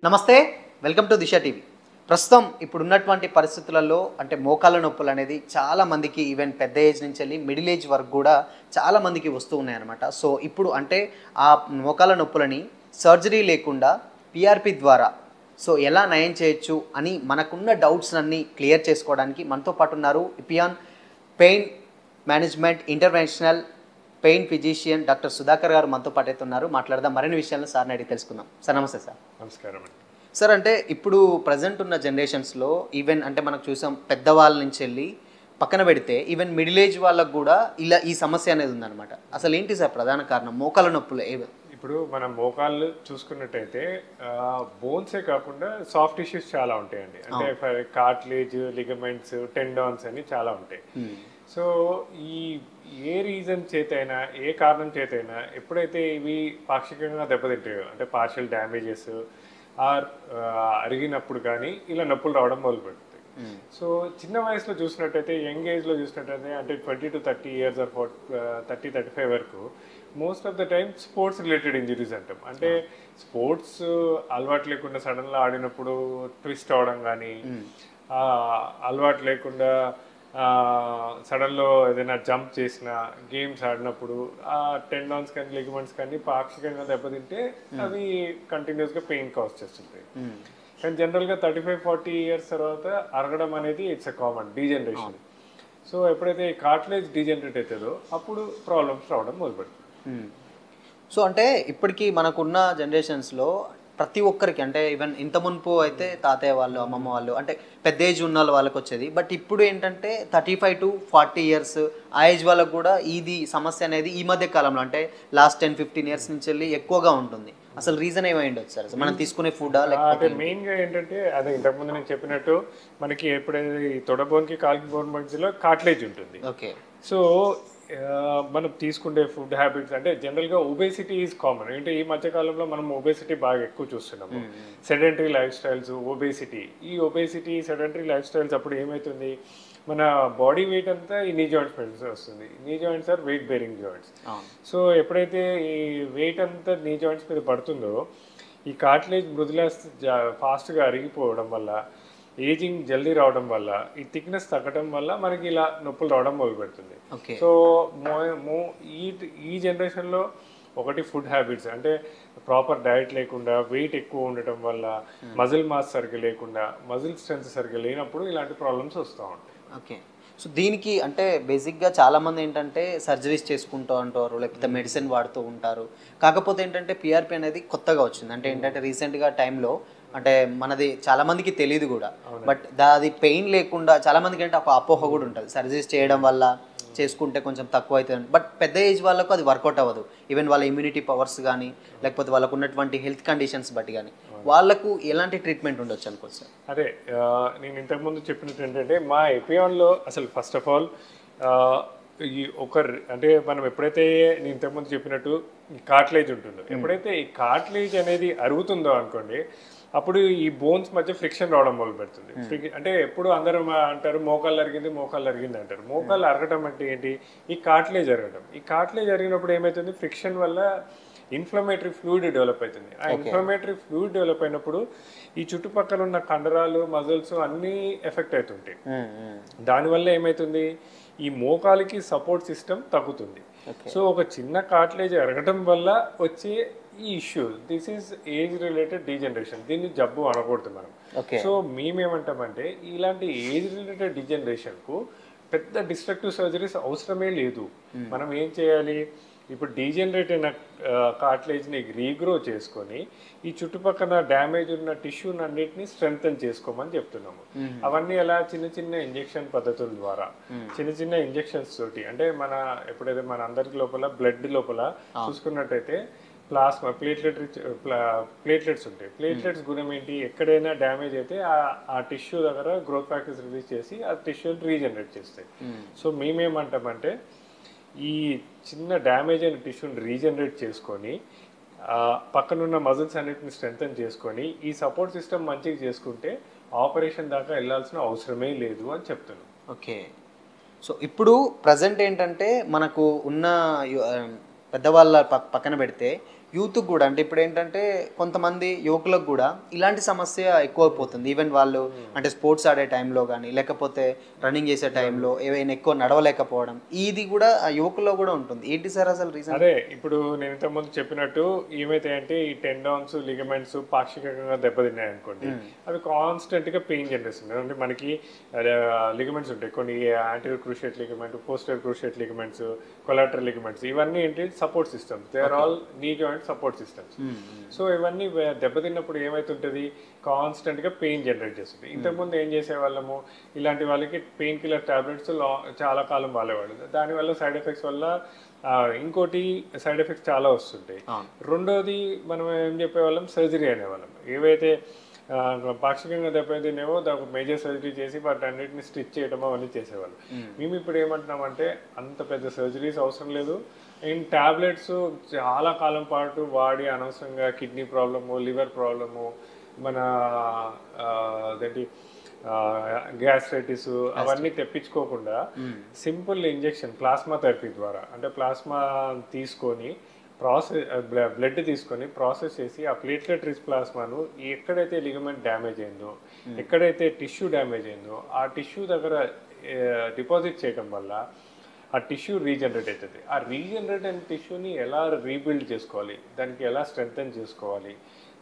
నమస్తే, welcome to Disha TV. ప్రస్తుతం ఇప్పుడున్నటువంటి పరిస్థితులలో అంటే మోకాళ్ళ నొప్పులు అనేది చాలా మందికి ఈవెన్ పెద్ద ఏజ్ నుంచి వెళ్ళి మిడిల్ ఏజ్ వరకు కూడా చాలా మందికి వస్తూ ఉన్నాయన్నమాట. సో ఇప్పుడు అంటే ఆ మోకాళ్ళ నొప్పులని సర్జరీ లేకుండా పిఆర్పి ద్వారా సో ఎలా నయం చేయొచ్చు అని మనకున్న డౌట్స్ అన్నీ క్లియర్ చేసుకోవడానికి మనతో పాటు ఉన్నారు ఇపియాన్ pain management interventional pain physician doctor Sudhakar గారు మనతో పాటు అయితే ఉన్నారు. మాట్లాడదాం, మరిన్ని విషయాలను సార్ని అడిగి తెలుసుకుందాం. సార్ నమస్తే. సార్ నమస్కారం అండి. సార్ అంటే ఇప్పుడు ప్రజెంట్ ఉన్న జనరేషన్స్లో ఈవెన్ అంటే మనకు చూసాం పెద్దవాళ్ళ నుంచి వెళ్ళి పక్కన పెడితే ఈవెన్ మిడిల్ ఏజ్ వాళ్ళకు కూడా ఇలా ఈ సమస్య అనేది ఉందన్నమాట. అసలు ఏంటి సార్ ప్రధాన కారణం మోకాళ్ళ నొప్పులు? ఇప్పుడు మనం మోకాళ్ళు చూసుకున్నట్టయితే బోన్సే కాకుండా సాఫ్ట్ టిష్యూస్ చాలా ఉంటాయండి. అంటే కార్టిలేజ్, లిగమెంట్స్, టెండాన్స్ అని చాలా ఉంటాయి. సో ఈ ఏ రీజన్ చేతైనా ఏ కారణం చేతైనా ఎప్పుడైతే ఇవి పాక్షికంగా దెబ్బతింటాయో అంటే పార్షియల్ డ్యామేజెస్ ఆర్ అరిగినప్పుడు కానీ ఇలా నొప్పులు రావడం మొదలుపెడుతుంది. సో చిన్న వయసులో చూసినట్టయితే యంగ్ ఏజ్లో చూసినట్టయితే అంటే 20 to 30 years ఆర్ 30-35 వరకు most of the time sports related injuries అంటాం. అంటే స్పోర్ట్స్ అలవాటు లేకుండా సడన్గా ఆడినప్పుడు ట్విస్ట్ అవడం కానీ, అలవాటు లేకుండా సడన్లో ఏదైనా జంప్ చేసిన గేమ్స్ ఆడినప్పుడు ఆ టెండాన్స్ కానీ లిగమెంట్స్ కానీ పాక్షికంగా దెబ్బతింటే అవి కంటిన్యూస్గా పెయిన్ కాజ్ చేస్తుంటాయి. కానీ జనరల్గా 35-40 years తర్వాత అరగడం అనేది it's a common degeneration. So ఎప్పుడైతే కార్టిలేజ్ డీజనరేట్ అవుతుందో అప్పుడు ప్రాబ్లమ్స్ రావడం మొదలుపెడుతుంది. సో అంటే ఇప్పటికీ మనకున్న జనరేషన్స్లో ప్రతి ఒక్కరికి అంటే ఈవెన్ ఇంత మునుపు అయితే తాతయ్య వాళ్ళు, అమ్మమ్మ వాళ్ళు అంటే పెద్ద ఏజ్ ఉన్న వాళ్ళకి వచ్చేది. బట్ ఇప్పుడు ఏంటంటే 35 to 40 years ఆ ఏజ్ వాళ్ళకు కూడా ఇది సమస్య అనేది ఈ మధ్య కాలంలో అంటే లాస్ట్ 10-15 years నుంచి వెళ్ళి ఎక్కువగా ఉంటుంది. అసలు రీజన్ ఏమైంది సార్? మనం తీసుకునే ఫుడ్ అంటే మెయిన్గా ఏంటంటే అదే ఇంతకుముందు నేను చెప్పినట్టు మనకి ఎప్పుడైతే ఈ తొడబోన్కి కాలికి బోన్ మధ్యలో కార్టిలేజ్ ఉంటుంది. ఓకే. సో మనం తీసుకునే ఫుడ్ హ్యాబిట్స్ అంటే జనరల్గా ఒబేసిటీ ఈజ్ కామన్. అంటే ఈ మధ్యకాలంలో మనం ఒబేసిటీ బాగా ఎక్కువ చూస్తున్నాము. Sedentary life styles, obesity. ఈ ఒబేసిటీ సెడెంటరీ లైఫ్ స్టైల్స్ అప్పుడు ఏమవుతుంది, మన బాడీ వెయిట్ అంతా ఈ నీ జాయింట్స్ మీద వస్తుంది. Knee joints are weight bearing joints. So ఎప్పుడైతే ఈ వెయిట్ అంతా నీ జాయింట్స్ మీద పడుతుందో ఈ కార్టిలేజ్ మృదులా ఫాస్ట్గా అరిగిపోవడం వల్ల, ఏజింగ్ జల్దీ రావడం వల్ల, ఈ థిక్నెస్ తగ్గడం వల్ల మనకి ఇలా నొప్పులు రావడం మొదలు పెడుతుంది. సో ఈ జనరేషన్లో ఒకటి ఫుడ్ హ్యాబిట్స్ అంటే ప్రాపర్ డైట్ లేకుండా, వెయిట్ ఎక్కువ ఉండటం వల్ల, మజిల్ మాస్ సరిగ్గా లేకుండా, మజిల్ స్ట్రెంత్ సరిగ్గా లేనప్పుడు ఇలాంటి ప్రాబ్లమ్స్ వస్తూ ఉంటాయి. ఓకే. సో దీనికి అంటే బేసిక్గా చాలామంది ఏంటంటే సర్జరీస్ చేసుకుంటూ ఉంటారు, లేకపోతే మెడిసిన్ వాడుతూ ఉంటారు. కాకపోతే ఏంటంటే పిఆర్పి అనేది కొత్తగా వచ్చింది. అంటే ఏంటంటే రీసెంట్గా టైంలో అంటే మనది చాలా మందికి తెలియదు కూడా. బట్ అది పెయిన్ లేకుండా చాలా మందికి అంటే ఒక అపోహ కూడా ఉంటుంది, సర్జరీస్ చేయడం వల్ల చేసుకుంటే కొంచెం తక్కువ అవుతుంది. బట్ పెద్ద ఏజ్ వాళ్ళకు అది వర్కౌట్ అవ్వదు. ఈవెన్ వాళ్ళ ఇమ్యూనిటీ పవర్స్ కానీ లేకపోతే వాళ్ళకు ఉన్నటువంటి హెల్త్ కండిషన్స్ బట్టి కానీ వాళ్ళకు ఎలాంటి ట్రీట్మెంట్ ఉండొచ్చు అనుకోవచ్చు సార్? అదే నేను ఇంతకుముందు చెప్పినట్టు ఏంటంటే మా ఎపియాన్లో అసలు ఫస్ట్ ఆఫ్ ఆల్ ఈ అంటే మనం ఎప్పుడైతే నేను ఇంతకుముందు చెప్పినట్టు ఈ కార్టిలేజ్ ఉంటుందో, ఎప్పుడైతే ఈ కార్టిలేజ్ అనేది అరుగుతుందో అనుకోండి, అప్పుడు ఈ బోన్స్ మధ్య ఫ్రిక్షన్ రావడం మొదలు పెడుతుంది. అంటే ఎప్పుడు అందరూ అంటారు మోకాళ్ళు అరిగింది అంటారు. మోకాళ్ళు అరగటం అంటే ఏంటి? ఈ కార్టిలేజ్ అరగటం. ఈ కార్టిలేజ్ అరిగినప్పుడు ఏమవుతుంది, ఫ్రిక్షన్ వల్ల ఇన్ఫ్లమేటరీ ఫ్లూయిడ్ డెవలప్ అవుతుంది. ఆ ఇన్ఫ్లమేటరీ ఫ్లూయిడ్ డెవలప్ అయినప్పుడు ఈ చుట్టుపక్కల ఉన్న కండరాలు, మజిల్స్ అన్నీ ఎఫెక్ట్ అవుతుంటాయి. దానివల్ల ఏమవుతుంది, ఈ మోకాలికి సపోర్ట్ సిస్టమ్ తగ్గుతుంది. సో ఒక చిన్న కార్టిలేజ్ అరగటం వల్ల వచ్చే ఈ issue, this is age related degeneration. దీన్ని జబ్బు అనకూడదు మనం. సో మేమేమంటామంటే ఇలాంటి ఏజ్ రిలేటెడ్ డీజనరేషన్కు పెద్ద డిస్ట్రక్టివ్ సర్జరీస్ అవసరమే లేదు. మనం ఏం చేయాలి, ఇప్పుడు డీజనరేట్ అయిన కార్టిలేజ్ని రీగ్రో చేసుకొని ఈ చుట్టుపక్కల డ్యామేజ్ ఉన్న టిష్యూని అన్నిటిని స్ట్రెంగ్తన్ చేసుకోమని చెప్తున్నాము. అవన్నీ ఎలా చిన్న చిన్న ఇంజెక్షన్ పద్ధతుల ద్వారా, చిన్న చిన్న ఇంజెక్షన్స్ తోటి, అంటే ఎప్పుడైతే మన అందరికి లోపల బ్లడ్ లోపల చూసుకున్నట్టయితే ప్లాస్మా ప్లేట్లెట్స్ ఉంటాయి. ప్లేట్లెట్స్ గుణం ఏంటి, ఎక్కడైనా డ్యామేజ్ అయితే ఆ టిష్యూ దగ్గర గ్రోత్ ఫ్యాక్టర్స్ రిలీజ్ చేసి ఆ టిష్యూని రీజనరేట్ చేస్తాయి. సో మేమేమంటామంటే ఈ చిన్న డ్యామేజ్ అయిన టిష్యూని రీజనరేట్ చేసుకొని పక్కనున్న మజిల్స్ అన్నిటిని స్ట్రెంగ్తన్ చేసుకొని ఈ సపోర్ట్ సిస్టమ్ మంచిగా చేసుకుంటే ఆపరేషన్ దాకా వెళ్ళాల్సిన అవసరమే లేదు అని చెప్తున్నాం. ఓకే. సో ఇప్పుడు ప్రజెంట్ ఏంటంటే మనకు ఉన్న పెద్దవాళ్ళ పక్కన పెడితే యూత్ కూడా అంటే ఇప్పుడు ఏంటంటే కొంతమంది యువకులకు కూడా ఇలాంటి సమస్య ఎక్కువైపోతుంది. ఈవెన్ వాళ్ళు అంటే స్పోర్ట్స్ ఆడే టైంలో కానీ లేకపోతే రన్నింగ్ చేసే టైంలో ఏవైనా ఎక్కువ నడవలేకపోవడం ఇది కూడా ఆ యువకుల్లో కూడా ఉంటుంది. ఏంటి సార్ అసలు రీజన్? అదే ఇప్పుడు నేను ఇంతకుముందు చెప్పినట్టు ఏమైతాయంటే ఈ టెండాన్స్ లిగమెంట్స్ పాక్షికంగా దెబ్బతిన్నాయి అనుకోండి, అవి కాన్స్టెంట్ గా పెయిన్ జనరేషన్. అంటే మనకి లిగమెంట్స్ ఉంటాయి కొన్ని, anterior cruciate ligament, posterior cruciate ligaments, collateral ligaments, ఇవన్నీ ఏంటి support systems. They are all knee joint support systems. So ఇవన్నీ దెబ్బతిన్నప్పుడు ఏమైతుంటది, కాన్స్టెంట్ గా పెయిన్ జనరేట్ చేస్తుంది. ఇంతకుముందు ఏం చేసేవాళ్ళము, ఇలాంటి వాళ్ళకి పెయిన్ కిల్లర్ టాబ్లెట్స్ చాలా కాలం వాడేవాళ్ళు. దానివల్ల సైడ్ ఎఫెక్ట్స్ వల్ల ఇంకోటి సైడ్ ఎఫెక్ట్స్ చాలా వస్తుంటాయి. రెండోది మనం ఏం చెప్పేవాళ్ళం, సర్జరీ అనేవాళ్ళం. ఏవైతే పాక్షికంగా దెబ్బతినేవో దానికి మేజర్ సర్జరీ చేసి వాటి అన్నిటిని స్టిచ్ చేయడం అవన్నీ చేసేవాళ్ళు. మేము ఇప్పుడు ఏమంటున్నామంటే అంత పెద్ద సర్జరీస్ అవసరం లేదు. అండ్ టాబ్లెట్స్ చాలా కాలం పాటు వాడి అనవసరంగా కిడ్నీ ప్రాబ్లము, లివర్ ప్రాబ్లము, మన అదేంటి గ్యాస్ట్రైటిస్ అవన్నీ తెప్పించుకోకుండా సింపుల్ ఇంజెక్షన్ ప్లాస్మా థెరపీ ద్వారా, అంటే ప్లాస్మా తీసుకొని బ్లడ్ తీసుకొని ప్రాసెస్ చేసి ఆ ప్లేట్లెట్ రిచ్ ప్లాస్మాను ఎక్కడైతే లిగమెంట్ డ్యామేజ్ అయిందో, ఎక్కడైతే టిష్యూ డ్యామేజ్ అయిందో ఆ టిష్యూ దగ్గర డిపాజిట్ చేయడం వల్ల ఆ టిష్యూ రీజనరేట్ అవుతుంది. ఆ రీజనరేట్ అయిన టిష్యూని ఎలా రీబిల్డ్ చేసుకోవాలి, దానికి ఎలా స్ట్రెంగ్తన్ చేసుకోవాలి,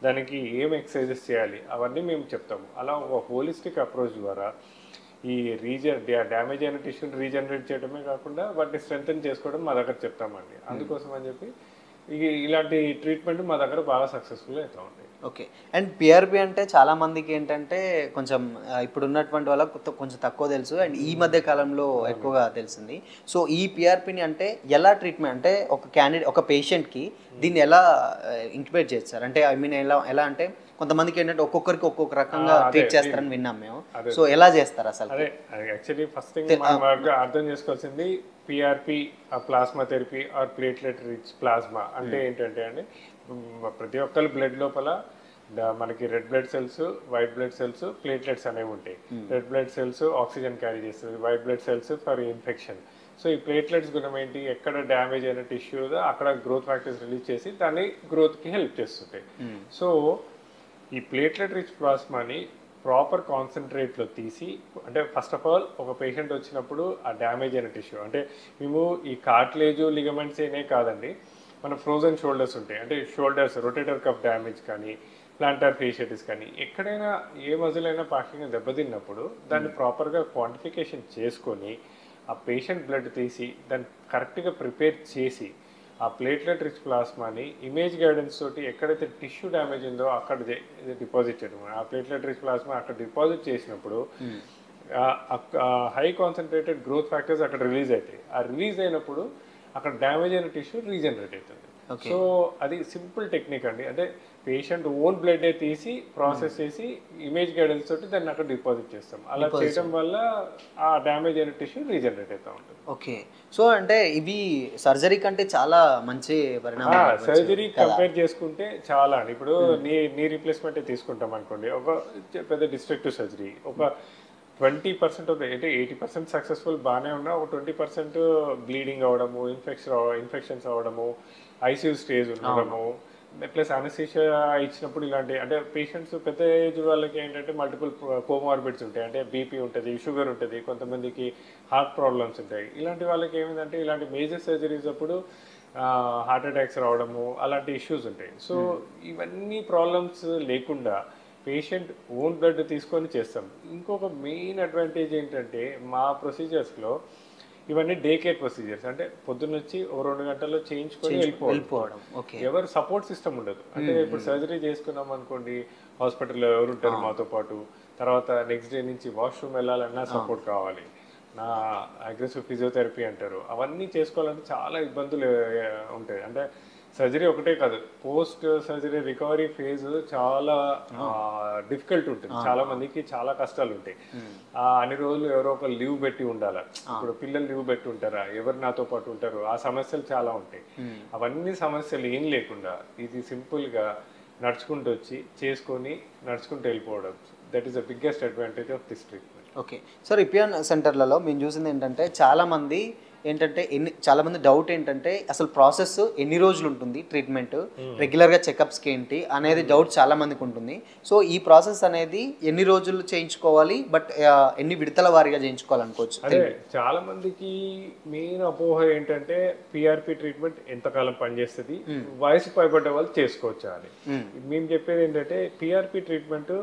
దానికి ఏం ఎక్సర్సైజెస్ చేయాలి, అవన్నీ మేము చెప్తాము. అలా ఒక హోలిస్టిక్ అప్రోచ్ ద్వారా ఈ డ్యామేజ్ అయిన టిష్యూని రీజనరేట్ చేయడమే కాకుండా వాటిని స్ట్రెంగ్తన్ చేసుకోవడం మా దగ్గర చెప్తామండి. అందుకోసం అని చెప్పి ఇలాంటి ట్రీట్మెంట్ మా దగ్గర బాగా సక్సెస్ఫుల్ అవుతూ ఉంటాయి. ఓకే. అండ్ పిఆర్పి అంటే చాలా మందికి ఏంటంటే కొంచెం ఇప్పుడు ఉన్నటువంటి వాళ్ళకు కొంచెం తక్కువ తెలుసు, అండ్ ఈ మధ్య కాలంలో ఎక్కువగా తెలిసింది. సో ఈ పిఆర్పిని అంటే ఎలా ట్రీట్మెంట్ అంటే ఒక పేషెంట్కి దీన్ని ఎలా ఇంటిమేట్ చేస్తారు అంటే ఐ మీన్ ఎలా అంటే కొంతమందికి ఏంటంటే ఒక్కొక్కరికి ఒక్కొక్క రకంగా ట్రీట్ చేస్తారని విన్నాం మేము. సో ఎలా చేస్తారు అసలు? అదే యాక్చువల్లీ ఫస్ట్ థింగ్ మనం అర్థం చేసుకోవాల్సింది, PRP plasma therapy or platelet rich plasma అంటే ఏంటంటే అండి, ప్రతి ఒక్కరి బ్లడ్ లోపల మనకి red blood cells, white blood cells, platelets అనేవి ఉంటాయి. Red blood cells oxygen carry చేస్తుంది, white blood cells for infection. So ఈ ప్లేట్లెట్స్ గుణం ఏంటి, ఎక్కడ డ్యామేజ్ అయిన టిష్యూ అక్కడ గ్రోత్ ఫ్యాక్టర్స్ రిలీజ్ చేసి దాన్ని గ్రోత్కి హెల్ప్ చేస్తుంటాయి. సో ఈ ప్లేట్లెట్ రిచ్ ప్లాస్మాని ప్రాపర్ కాన్సన్ట్రేట్లో తీసి, అంటే ఫస్ట్ ఆఫ్ ఆల్ ఒక పేషెంట్ వచ్చినప్పుడు ఆ డ్యామేజ్ అయిన టిష్యూ, అంటే మేము ఈ కార్టిలేజ్ లిగమెంట్స్ ఏనే కాదండి, మన ఫ్రోజన్ షోల్డర్స్ ఉంటాయి, అంటే షోల్డర్స్ రొటేటర్ కఫ్ డ్యామేజ్ కానీ, ప్లాంటార్ ఫేషియటిస్ కానీ, ఎక్కడైనా ఏ మజిల్ అయినా పాక్షికంగా దెబ్బతిన్నప్పుడు దాన్ని ప్రాపర్గా క్వాంటిఫికేషన్ చేసుకొని ఆ పేషెంట్ బ్లడ్ తీసి దాన్ని కరెక్ట్గా ప్రిపేర్ చేసి ఆ ప్లేట్లెట్ రిచ్ ప్లాస్మాని ఇమేజ్ గైడెన్స్ తోటి ఎక్కడైతే టిష్యూ డ్యామేజ్ ఉందో అక్కడ డిపాజిట్ చేయడం. ఆ ప్లేట్లెట్ రిచ్ ప్లాస్మా అక్కడ డిపాజిట్ చేసినప్పుడు హై కాన్సన్ట్రేటెడ్ గ్రోత్ ఫ్యాక్టర్స్ అక్కడ రిలీజ్ అవుతాయి. ఆ రిలీజ్ అయినప్పుడు అక్కడ డ్యామేజ్ అయిన టిష్యూ రీజనరేట్ అవుతుంది. సో అది సింపుల్ టెక్నిక్ అండి. అంటే పేషెంట్ ఓన్ బ్లడ్ తీసి ప్రాసెస్ చేసి ఇమేజ్ గైడెన్స్ తోటి దాన్ని అక్కడ డిపాజిట్ చేస్తాం. అలా చేయడం వల్ల ఆ డ్యామేజ్ అయిన టిష్యూ రీజనరేట్ అవుతూ ఉంటుంది. ఓకే. సో అంటే ఇవి సర్జరీ కంటే చాలా మంచి పరిణామం. సర్జరీ కంపేర్ చేసుకుంటే చాలా అండి. ఇప్పుడు నీ రీప్లేస్మెంట్ తీసుకుంటాం అనుకోండి, ఒక పెద్ద డిస్ట్రక్టివ్ సర్జరీ ఒక 20% అంటే 80% సక్సెస్ఫుల్ బాగానే ఉన్నా ఒక 20% బ్లీడింగ్ అవ్వడము, ఇన్ఫెక్షన్స్ అవ్వడము, ఐసీయూ స్టేజ్ ఉండడము, ప్లస్ అనస్థీషియా ఇచ్చినప్పుడు ఇలాంటి, అంటే పేషెంట్స్ పెద్ద ఏజ్ వాళ్ళకి ఏంటంటే మల్టిపుల్ కోమార్బిడ్స్ ఉంటాయి, అంటే బీపీ ఉంటుంది, షుగర్ ఉంటుంది, కొంతమందికి హార్ట్ ప్రాబ్లమ్స్ ఉంటాయి. ఇలాంటి వాళ్ళకి ఏమిటంటే ఇలాంటి మేజర్ సర్జరీస్ అప్పుడు హార్ట్ అటాక్స్ రావడము అలాంటి ఇష్యూస్ ఉంటాయి. సో ఇవన్నీ ప్రాబ్లమ్స్ లేకుండా పేషెంట్ ఓన్ బ్లడ్ తీసుకొని చేస్తాం. ఇంకొక మెయిన్ అడ్వాంటేజ్ ఏంటంటే మా ప్రొసీజర్స్లో ఇవన్నీ డే కేర్ ప్రొసీజర్స్, అంటే పొద్దున్నొచ్చి ఓ 2 గంటల్లో చేయించుకొని వెళ్ళిపోవడం. ఎవరు సపోర్ట్ సిస్టమ్ ఉండదు. అంటే ఇప్పుడు సర్జరీ చేసుకున్నాం అనుకోండి, హాస్పిటల్లో ఎవరు ఉంటారు మాతో పాటు, తర్వాత నెక్స్ట్ డే నుంచి వాష్రూమ్ వెళ్ళాలన్నా సపోర్ట్ కావాలి, నా అగ్రెసివ్ ఫిజియోథెరపీ అంటారు, అవన్నీ చేసుకోవాలంటే చాలా ఇబ్బందులు ఉంటాయి. అంటే సర్జరీ ఒకటే కాదు, పోస్ట్ సర్జరీ రికవరీ ఫేజ్ చాలా డిఫికల్ట్ ఉంటుంది. చాలా మందికి చాలా కష్టాలు ఉంటాయి. అన్ని రోజులు ఎవరో ఒక లీవ్ పెట్టి ఉండాలి. ఇప్పుడు పిల్లలు లీవ్ పెట్టి ఉంటారా, ఎవరు నాతో పాటు ఉంటారు, ఆ సమస్యలు చాలా ఉంటాయి. అవన్నీ సమస్యలు ఏం లేకుండా ఇది సింపుల్గా నడుచుకుంటూ వచ్చి చేసుకొని నడుచుకుంటూ వెళ్ళిపోవడం, that is the biggest advantage of this treatment. Okay sir, ఇపియాన్ సెంటర్లలో మేము చూసింది ఏంటంటే చాలామంది ఏంటంటే చాలామంది డౌట్ ఏంటంటే అసలు ప్రాసెస్ ఎన్ని రోజులు ఉంటుంది ట్రీట్మెంట్, రెగ్యులర్గా చెకప్స్కి ఏంటి అనేది డౌట్ చాలా మందికి ఉంటుంది. సో ఈ ప్రాసెస్ అనేది ఎన్ని రోజులు చేయించుకోవాలి, బట్ ఎన్ని విడతల వారీగా చేయించుకోవాలనుకోవచ్చు? అదే చాలా మందికి మెయిన్ అపోహ ఏంటంటే పిఆర్పి ట్రీట్మెంట్ ఎంతకాలం పనిచేస్తుంది, వయసు పైబడ్డ వాళ్ళు చేసుకోవచ్చా అని. మేము చెప్పేది ఏంటంటే పిఆర్పి ట్రీట్మెంట్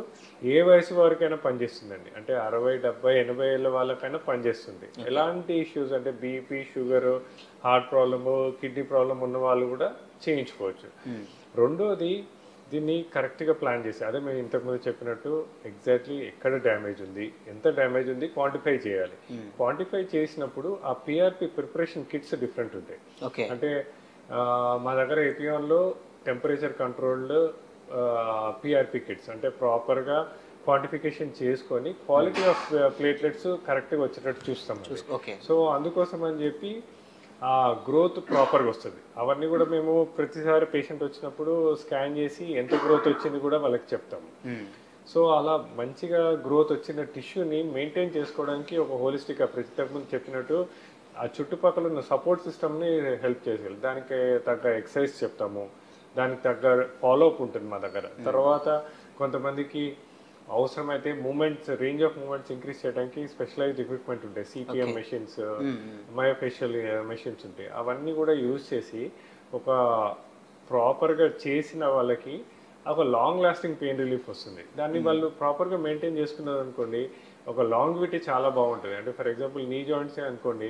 ఏ వయసు వారికైనా పనిచేస్తుందండి. అంటే 60, 70, 80 ఏళ్ళ వాళ్ళకైనా పనిచేస్తుంది. ఎలాంటి ఇష్యూస్ అంటే BP, sugar, heart problem, kidney problem ఉన్న వాళ్ళు కూడా చేయించుకోవచ్చు. రెండోది దీన్ని కరెక్ట్గా ప్లాన్ చేసి, అదే మేము ఇంతకుముందు చెప్పినట్టు ఎగ్జాక్ట్లీ ఎక్కడ డ్యామేజ్ ఉంది, ఎంత డ్యామేజ్ ఉంది క్వాంటిఫై చేయాలి. క్వాంటిఫై చేసినప్పుడు ఆ పిఆర్పి ప్రిపరేషన్ కిట్స్ డిఫరెంట్ ఉంటాయి. అంటే మా దగ్గర ఏపీఎన్లో టెంపరేచర్ కంట్రోల్డ్ పిఆర్పి కిట్స్, అంటే ప్రాపర్గా క్వాంటిఫికేషన్ చేసుకొని క్వాలిటీ ఆఫ్ ప్లేట్లెట్స్ కరెక్ట్గా వచ్చేటట్టు చూస్తాం. సో అందుకోసం అని చెప్పి ఆ గ్రోత్ ప్రాపర్గా వస్తుంది. అవన్నీ కూడా మేము ప్రతిసారి పేషెంట్ వచ్చినప్పుడు స్కాన్ చేసి ఎంత గ్రోత్ వచ్చింది కూడా వాళ్ళకి చెప్తాము. సో అలా మంచిగా గ్రోత్ వచ్చిన టిష్యూని మెయింటైన్ చేసుకోవడానికి ఒక హోలిస్టిక్ అప్రోచ్, ఇంతకుముందు చెప్పినట్టు ఆ చుట్టుపక్కల ఉన్న సపోర్ట్ సిస్టమ్ని హెల్ప్ చేసేయాలి. దానికి తగ్గ ఎక్సర్సైజ్ చెప్తాము, దానికి తగ్గ ఫాలోఅప్ ఉంటుంది మా దగ్గర. తర్వాత కొంతమందికి అవసరమైతే movements, range of movements increase చేయడానికి స్పెషలైజ్డ్ ఎక్విప్మెంట్ ఉంటాయి. సిపిఎం మెషిన్స్, మయోఫేషియల్ మెషిన్స్ ఉంటాయి. అవన్నీ కూడా యూజ్ చేసి ఒక ప్రాపర్గా చేసిన వాళ్ళకి ఒక లాంగ్ లాస్టింగ్ పెయిన్ రిలీఫ్ వస్తుంది. దాన్ని వాళ్ళు ప్రాపర్గా మెయింటైన్ చేసుకున్నారు అనుకోండి, ఒక లాంగ్విటీ చాలా బాగుంటుంది. అంటే ఫర్ ఎగ్జాంపుల్ నీ జాయింట్స్ అనుకోండి,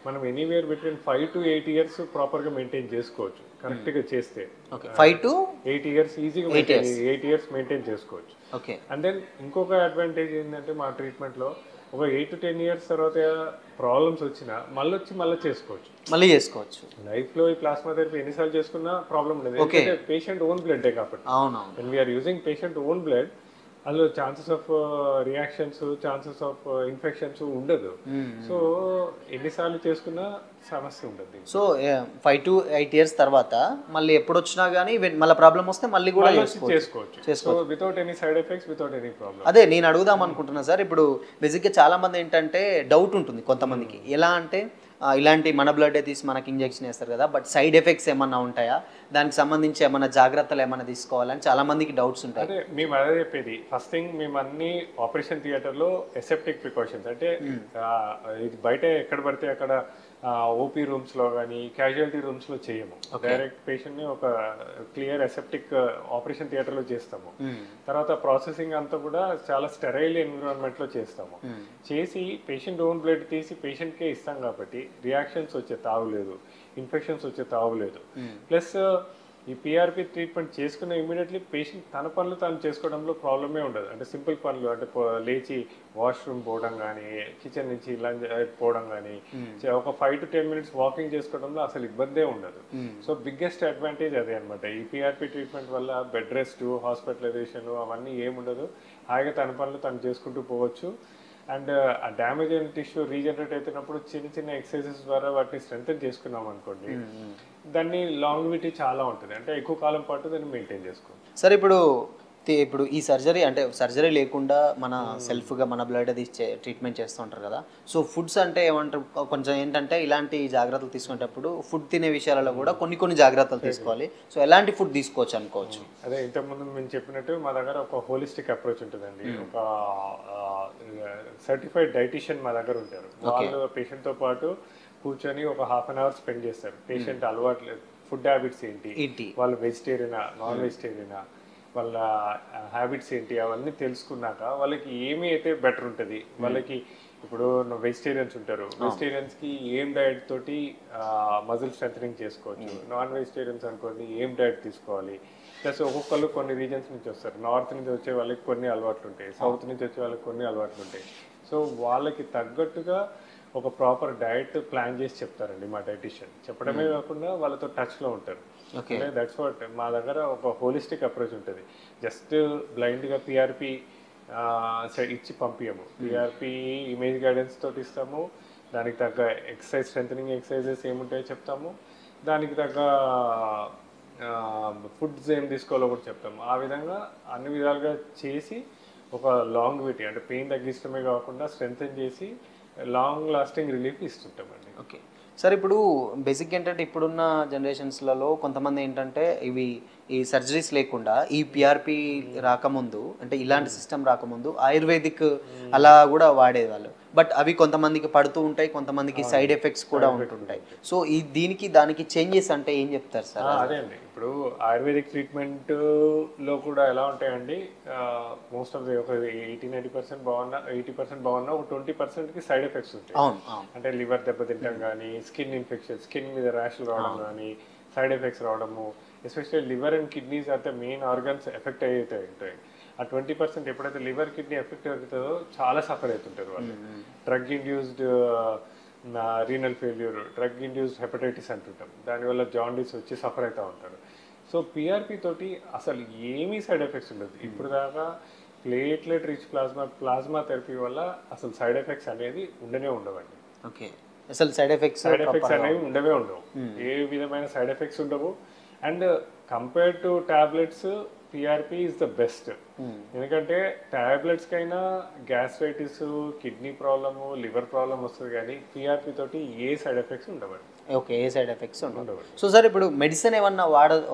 మనం ఎనీవేర్ బిట్వీన్ 5 to 8 years ప్రాపర్గా మెయింటైన్ చేసుకోవచ్చు కరెక్ట్గా చేస్తే. 5 to 8 years ఈజీగా 8 years మెయింటైన్ చేసుకోవచ్చు. అండ్ దెన్ ఇంకొక అడ్వాంటేజ్ ఏంటంటే మా ట్రీట్మెంట్లో ఒక 8 to 10 years తర్వాత ప్రాబ్లమ్స్ వచ్చినా మళ్ళీ చేసుకోవచ్చు. లైఫ్లో ఈ ప్లాస్మా థెరపీ ఎన్నిసార్లు చేసుకున్నా ప్రాబ్లం ఉండదు. ఎందుకంటే పేషెంట్ ఓన్ బ్లడ్ కాబట్టి. When we are using patient own blood, అందులో chances of reactions, chances of infections ఉండదు. సో ఎన్నిసార్లు చేసుకున్నా సమస్య ఉండదు. సో 5 to 8 years తర్వాత మళ్ళీ ఎప్పుడు వచ్చినా కానీ మళ్ళీ ప్రాబ్లం వస్తే మళ్ళీ కూడా చేసుకోవచ్చు without any side effects, without any problem. అదే నేను అడుగుదాం అనుకుంటున్నా సార్. ఇప్పుడు బేసిక్గా చాలా మంది ఏంటంటే డౌట్ ఉంటుంది కొంతమందికి, ఎలా అంటే ఇలాంటి మన బ్లడ్ తీసి మనకి ఇంజెక్షన్ వేస్తారు కదా, బట్ సైడ్ ఎఫెక్ట్స్ ఏమన్నా ఉంటాయా, దానికి సంబంధించి ఏమైనా జాగ్రత్తలు ఏమైనా తీసుకోవాలని చాలా మందికి డౌట్స్ ఉంటాయి. అదే మేము అదే చెప్పేది. ఫస్ట్ థింగ్, మేము అన్ని ఆపరేషన్ థియేటర్లో ఎసెప్టిక్ ప్రికాషన్స్, అంటే ఇది బయట ఎక్కడ పడితే అక్కడ ఓపీ రూమ్స్లో కానీ క్యాజువాలిటీ రూమ్స్లో చేయము. డైరెక్ట్ పేషెంట్ని ఒక క్లియర్ ఎసెప్టిక్ ఆపరేషన్ థియేటర్లో చేస్తాము. తర్వాత ప్రాసెసింగ్ అంతా కూడా చాలా స్టెరైల్ ఎన్విరాన్మెంట్లో చేస్తాము. చేసి పేషెంట్ ఓన్ బ్లడ్ తీసి పేషెంట్కే ఇస్తాం కాబట్టి రియాక్షన్స్ వచ్చే తావులేదు, ఇన్ఫెక్షన్స్ వచ్చే తావులేదు. ప్లస్ ఈ పిఆర్పి ట్రీట్మెంట్ చేసుకున్న ఇమీడియట్లీ పేషెంట్ తన పనులు తాను చేసుకోవడంలో ప్రాబ్లమే ఉండదు. అంటే సింపుల్ పనులు, అంటే లేచి వాష్రూమ్ పోవడం కానీ, కిచెన్ నుంచి లంచ్ పోవడం కానీ, ఒక 5 to 10 minutes వాకింగ్ చేసుకోవడంలో అసలు ఇబ్బందే ఉండదు. సో బిగ్గెస్ట్ అడ్వాంటేజ్ అదే అనమాట. ఈ పిఆర్పి ట్రీట్మెంట్ వల్ల బెడ్ రెస్ట్, హాస్పిటలైజేషన్ అవన్నీ ఏముండదు. హాయిగా తన పనులు తను చేసుకుంటూ పోవచ్చు. అండ్ ఆ డ్యామేజ్ అయిన టిష్యూ రీజనరేట్ అవుతున్నప్పుడు చిన్న చిన్న ఎక్సర్సైజెస్ ద్వారా వాటిని స్ట్రెంథెన్ చేసుకున్నాం అనుకోండి, దాన్ని లాంగ్విటీ చాలా ఉంటుంది. అంటే ఎక్కువ కాలం పాటు దాన్ని మెయింటైన్ చేసుకోవచ్చు. సరే, ఇప్పుడు ఈ సర్జరీ, అంటే సర్జరీ లేకుండా మన సెల్ఫ్గా మన బ్లడ్ అది ట్రీట్మెంట్ చేస్తూ ఉంటారు కదా. సో ఫుడ్స్ అంటే ఏమంటారు, కొంచెం ఏంటంటే ఇలాంటి జాగ్రత్తలు తీసుకునేటప్పుడు ఫుడ్ తినే విషయాలలో కూడా కొన్ని జాగ్రత్తలు తీసుకోవాలి. సో ఎలాంటి ఫుడ్ తీసుకోవచ్చు అనుకోవచ్చు? అదే ఇంతకుముందు మేము చెప్పినట్టు మా దగ్గర ఒక హోలిస్టిక్ అప్రోచ్ ఉంటుందండి. ఒక సర్టిఫైడ్ డైటీషియన్ మా దగ్గర ఉంటారు. వాళ్ళు పేషెంట్తో పాటు కూర్చొని ఒక 1/2 hour స్పెండ్ చేస్తారు. పేషెంట్ అలవాట్లు, ఫుడ్ హ్యాబిట్స్ ఏంటి, వాళ్ళు వెజిటేరియనా, నాన్ వెజిటేరియనా, వాళ్ళ హ్యాబిట్స్ ఏంటి, అవన్నీ తెలుసుకున్నాక వాళ్ళకి ఏమి అయితే బెటర్ ఉంటుంది. వాళ్ళకి ఇప్పుడు వెజిటేరియన్స్ ఉంటారు, వెజిటేరియన్స్కి ఏం డైట్ తోటి మజిల్ స్ట్రెంథనింగ్ చేసుకోవచ్చు. నాన్ వెజిటేరియన్స్ అనుకోండి ఏం డైట్ తీసుకోవాలి. ప్లస్ ఒక్కొక్కరు కొన్ని రీజన్స్ నుంచి వస్తారు. నార్త్ నుంచి వచ్చే వాళ్ళకి కొన్ని అలవాట్లు ఉంటాయి, సౌత్ నుంచి వచ్చే వాళ్ళకి కొన్ని అలవాట్లు ఉంటాయి. సో వాళ్ళకి తగ్గట్టుగా ఒక ప్రాపర్ డైట్ ప్లాన్ చేసి చెప్తారండి మా డైటీషియన్. చెప్పడమే కాకుండా వాళ్ళతో టచ్లో ఉంటారు. అంటే దట్స్ వాట్ మా దగ్గర ఒక హోలిస్టిక్ అప్రోచ్ ఉంటుంది. జస్ట్ బ్లైండ్గా పిఆర్పి ఇచ్చి పంపించము. పిఆర్పి ఇమేజ్ గైడెన్స్ తోటి ఇస్తాము. దానికి తగ్గ ఎక్సర్సైజ్, స్ట్రెంథనింగ్ ఎక్సర్సైజెస్ ఏముంటాయో చెప్తాము. దానికి తగ్గ ఫుడ్స్ ఏం తీసుకోవాలో కూడా చెప్తాము. ఆ విధంగా అన్ని విధాలుగా చేసి ఒక లాంగ్విటీ, అంటే పెయిన్ తగ్గించడమే కాకుండా స్ట్రెంథెన్ చేసి లాంగ్ లాస్టింగ్ రిలీఫ్ ఇస్తుంటామండి. ఓకే. సార్ ఇప్పుడు బేసిక్ ఏంటంటే ఇప్పుడున్న జనరేషన్స్లలో కొంతమంది ఏంటంటే ఈ సర్జరీస్ లేకుండా ఈ పిఆర్పి రాకముందు అంటే ఇలాంటి సిస్టమ్ రాకముందు ఆయుర్వేదిక్ అలా కూడా వాడేవాళ్ళు. బట్ అవి కొంతమందికి పడుతూ ఉంటాయి, కొంతమందికి సైడ్ ఎఫెక్ట్స్ కూడా ఉంటుంటాయి. సో దీనికి దానికి చేంజెస్ అంటే ఏం చెప్తారు సార్? అదే అండి, ఇప్పుడు ఆయుర్వేదిక్ ట్రీట్మెంట్ లో కూడా ఎలా ఉంటాయండి, మోస్ట్ ఆఫ్ ది ఒక 80-90% బాగున్నా 80% బాగున్నా ఒక 20%కి సైడ్ ఎఫెక్ట్స్ ఉంటాయి. అంటే లివర్ దెబ్బతింటాం కానీ, స్కిన్ ఇన్ఫెక్షన్, స్కిన్ మీద ర్యాష్లు రావడం కానీ, సైడ్ ఎఫెక్ట్స్ రావడము. ఎస్పెషల్లీ లివర్ అండ్ కిడ్నీస్ అయితే మెయిన్ ఆర్గన్స్ ఎఫెక్ట్ అయితే ఉంటాయి. ఆ 20% ఎప్పుడైతే లివర్ కిడ్నీ ఎఫెక్ట్ అవుతుందో చాలా సఫర్ అవుతుంటారు వాళ్ళు. Drug induced renal failure, drug induced hepatitis అంటుంటాం, దానివల్ల జాండీస్ వచ్చి సఫర్ అవుతూ ఉంటారు. సో పిఆర్పి తోటి అసలు ఏమీ సైడ్ ఎఫెక్ట్స్ ఉండదు. ఇప్పుడు దాకా ప్లేట్లెట్ రిచ్ ప్లాస్మా థెరపీ వల్ల అసలు సైడ్ ఎఫెక్ట్స్ అనేది ఉండనే ఉండవండి. ఓకే, అసలు సైడ్ ఎఫెక్ట్స్ అనేవి ఉండవు. ఏ విధమైన సైడ్ ఎఫెక్ట్స్ ఉండవు. And compare to tablets PRP is the best. ఎందుకంటే టాబ్లెట్స్ కైనా gastritis, kidney problem, liver problem వస్తుంది, కానీ పిఆర్పి తోటి ఏ సైడ్ ఎఫెక్ట్స్ ఉండవండి. ఓకే, ఏ సైడ్ ఎఫెక్ట్స్ ఉండవు. సో సార్ ఇప్పుడు మెడిసిన్ ఏమన్నా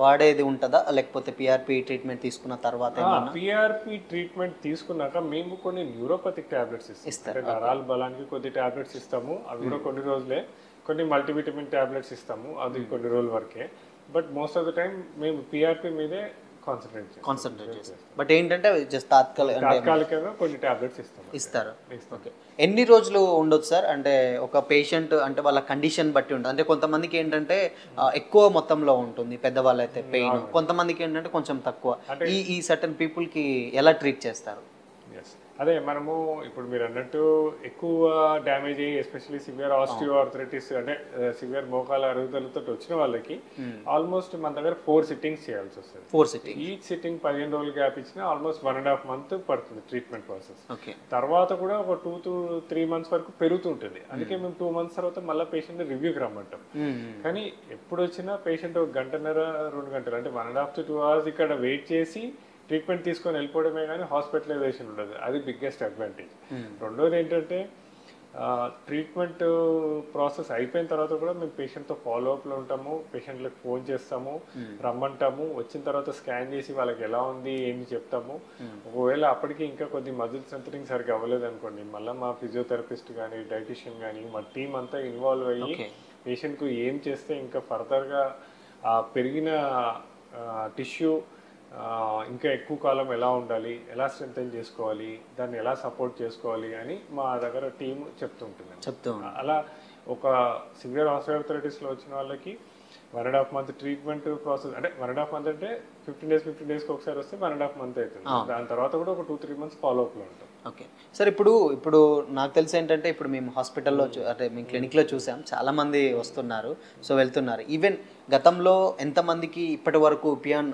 వాడేది ఉంటుందా, లేకపోతే పిఆర్పి ట్రీట్మెంట్ తీసుకున్న తర్వాత? పిఆర్పి ట్రీట్మెంట్ తీసుకున్నాక మేము కొన్ని న్యూరోపతిక్ టాబ్లెట్స్ ఇస్తాం. నరాల బలానికి కొద్ది టాబ్లెట్స్ ఇస్తాము, అవి కూడా కొన్ని రోజులే. కొన్ని మల్టీవిటమిన్ టాబ్లెట్స్ ఇస్తాము, అది కొన్ని రోజుల వరకే. But most of the time మేము పిఆర్పి మీదే కాన్సన్ట్రేట్ చేస్తాం. బట్ ఏంటంటే జస్ట్ తాత్కాలికంగా కొన్ని టాబ్లెట్స్ ఇస్తారు. ఓకే, ఎన్ని రోజులు ఉండొచ్చు సార్? అంటే ఒక పేషెంట్ అంటే వాళ్ళ కండిషన్ బట్టి ఉంటుంది. అంటే కొంతమందికి ఏంటంటే ఎక్కువ మొత్తంలో ఉంటుంది పెద్దవాళ్ళైతే పెయిన్, కొంతమందికి ఏంటంటే కొంచెం తక్కువ. ఈ సర్టన్ పీపుల్కి ఎలా ట్రీట్ చేస్తారు? అదే మనము ఇప్పుడు మీరు అన్నట్టు ఎక్కువ డ్యామేజ్ అయ్యి ఎస్పెషల్లీ సివియర్ ఆస్టియో ఆర్థరైటిస్ అంటే సివియర్ మోకాల అరుగుదలతో వచ్చిన వాళ్ళకి ఆల్మోస్ట్ మన దగ్గర 4 సిట్టింగ్స్ చేయాల్సి వస్తుంది. 4 సిట్టింగ్, ఈచ్ సిట్టింగ్ 15 రోజులు గ్యాప్ ఇచ్చినా ఆల్మోస్ట్ 1.5 month పడుతుంది ట్రీట్మెంట్ ప్రాసెస్. తర్వాత కూడా ఒక 2 to 3 months వరకు పెరుగుతుంటుంది. అందుకే మేము 2 months తర్వాత మళ్ళీ పేషెంట్ రివ్యూకి రమ్మంటాం. కానీ ఎప్పుడు వచ్చినా పేషెంట్ 1 గంటన్నర 2 గంటలు అంటే 1.5 to 2 hours ఇక్కడ వెయిట్ చేసి ట్రీట్మెంట్ తీసుకొని వెళ్ళిపోవడమే, కానీ హాస్పిటలైజేషన్ ఉండదు. అది బిగ్గెస్ట్ అడ్వాంటేజ్. రెండోది ఏంటంటే ట్రీట్మెంట్ ప్రాసెస్ అయిపోయిన తర్వాత కూడా మేము పేషెంట్తో ఫాలోఅప్లో ఉంటాము, పేషెంట్లకు ఫోన్ చేస్తాము, రమ్మంటాము. వచ్చిన తర్వాత స్కాన్ చేసి వాళ్ళకి ఎలా ఉంది ఏంటి చెప్తాము. ఒకవేళ అప్పటికి ఇంకా కొద్ది మజిల్ స్ట్రెంథనింగ్ సరిగ్గా అవ్వలేదు అనుకోండి, మళ్ళీ మా ఫిజియోథెరపిస్ట్ కానీ డైటీషియన్ కానీ మా టీం అంతా ఇన్వాల్వ్ అయ్యి పేషెంట్కు ఏం చేస్తే ఇంకా ఫర్దర్గా పెరిగిన టిష్యూ ఇంకా ఎక్కువ కాలం ఎలా ఉండాలి, ఎలా స్ట్రెంథెన్ చేసుకోవాలి, దాన్ని ఎలా సపోర్ట్ చేసుకోవాలి అని మా దగ్గర టీం చెప్తుంటుంది. అలా ఒక సివియర్ ఆస్టియోఆర్థరైటిస్లో వచ్చిన వాళ్ళకి 1.5 month ట్రీట్మెంట్ ప్రాసెస్, అంటే 1.5 month అంటే 15 daysకి ఒకసారి వస్తే 1.5 month అవుతుంది. దాని తర్వాత కూడా ఒక 2-3 months ఫాలోఅప్లో ఉంటాం. ఓకే సార్, ఇప్పుడు నాకు తెలిసి ఏంటంటే ఇప్పుడు మేము హాస్పిటల్లో అంటే మేము క్లినిక్లో చూసాం, చాలామంది వస్తున్నారు, సో వెళ్తున్నారు. ఈవెన్ గతంలో ఎంతమందికి ఇప్పటి వరకు ఎపియాన్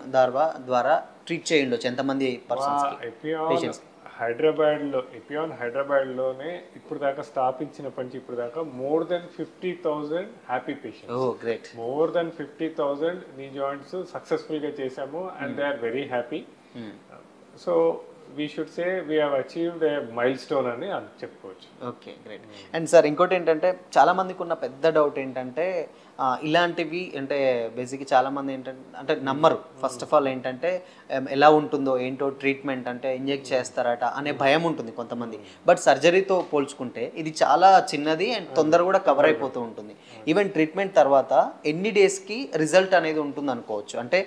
ద్వారా ట్రీట్ చేయండొచ్చు, ఎంతమంది పర్సన్స్? హైదరాబాద్లోనే ఇప్పుడు దాకా స్థాపించినప్పటి నుంచి ఇప్పుడు దాకా more than 50,000 happy patients, more than 50,000 knee joints సక్సెస్ఫుల్గా చేశాము and they are very happy. So we should say we have achieved a milestone అని చెప్పుకోవచ్చు. Okay, great. అండ్ సార్ ఇంకోటి ఏంటంటే చాలా మందికి ఉన్న పెద్ద డౌట్ ఏంటంటే ఇలాంటివి అంటే బేసిక్గా చాలామంది ఏంటంటే అంటే నమ్మరు. ఫస్ట్ ఆఫ్ ఆల్ ఏంటంటే ఎలా ఉంటుందో ఏంటో ట్రీట్మెంట్ అంటే ఇంజెక్ట్ చేస్తారట అనే భయం ఉంటుంది కొంతమంది. బట్ సర్జరీతో పోల్చుకుంటే ఇది చాలా చిన్నది అండ్ తొందరగా కూడా కవర్ అయిపోతూ ఉంటుంది. ఈవెన్ ట్రీట్మెంట్ తర్వాత ఎన్ని డేస్కి రిజల్ట్ అనేది ఉంటుంది అనుకోవచ్చు? అంటే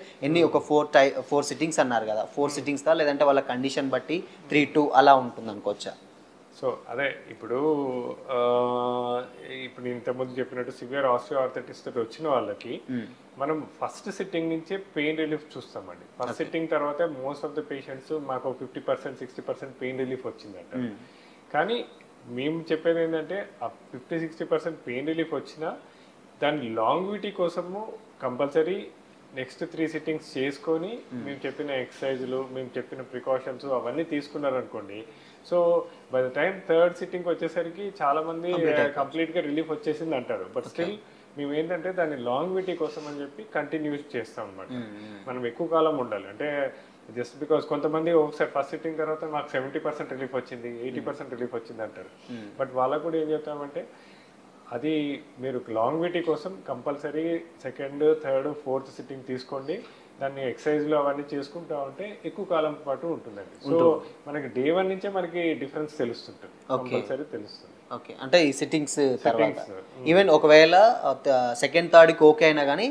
ఒక 4 సిట్టింగ్స్ అన్నారు కదా, 4 సిట్టింగ్స్దా లేదంటే వాళ్ళ కండిషన్ బట్టి 3-2 అలా ఉంటుంది అనుకోవచ్చా? సో అదే ఇప్పుడు నేను ఇంతకుముందు చెప్పినట్టు సివియర్ ఆస్టియోఆర్థరైటిస్ తోటి వచ్చిన వాళ్ళకి మనం ఫస్ట్ సిట్టింగ్ నుంచే పెయిన్ రిలీఫ్ చూస్తామండి. ఫస్ట్ సిట్టింగ్ తర్వాత మోస్ట్ ఆఫ్ ద పేషెంట్స్ మాకు 50% 60% పెయిన్ రిలీఫ్ వచ్చిందంట. కానీ మేము చెప్పేది ఏంటంటే ఆ 50-60% పెయిన్ రిలీఫ్ వచ్చినా దాని లాంగ్విటీ కోసము కంపల్సరీ నెక్స్ట్ 3 సిట్టింగ్స్ చేసుకొని మేము చెప్పిన ఎక్సర్సైజులు, మేము చెప్పిన ప్రికాషన్స్ అవన్నీ తీసుకున్నారనుకోండి. So by the time 3rd sitting వచ్చేసరికి చాలా మంది కంప్లీట్గా రిలీఫ్ వచ్చేసింది అంటారు. బట్ స్టిల్ మేము ఏంటంటే దాన్ని లాంగ్విటీ కోసం అని చెప్పి కంటిన్యూస్ చేస్తాం అనమాట. మనం ఎక్కువ కాలం ఉండాలి అంటే జస్ట్ బికాస్ కొంతమంది ఒకసారి ఫస్ట్ సిట్టింగ్ తర్వాత మాకు 70% రిలీఫ్ వచ్చింది, 80% రిలీఫ్ వచ్చింది అంటారు. బట్ వాళ్ళకు కూడా ఏం చెప్తామంటే అది మీరు లాంగ్విటీ కోసం compulsory second third fourth sitting తీసుకోండి. దాన్ని ఎక్సర్సైజ్లో అవన్నీ చేసుకుంటా ఉంటే ఎక్కువ కాలం పాటు ఉంటుందండి. సో మనకి డే 1 నుంచే మనకి డిఫరెన్స్ తెలుస్తుంటుంది, కంపల్సరీ తెలుస్తుంది. ఓకే, అంటే ఈ సిట్టింగ్స్ తర్వాత ఈవెన్ ఒకవేళ సెకండ్ థర్డ్కి ఓకే అయినా కానీ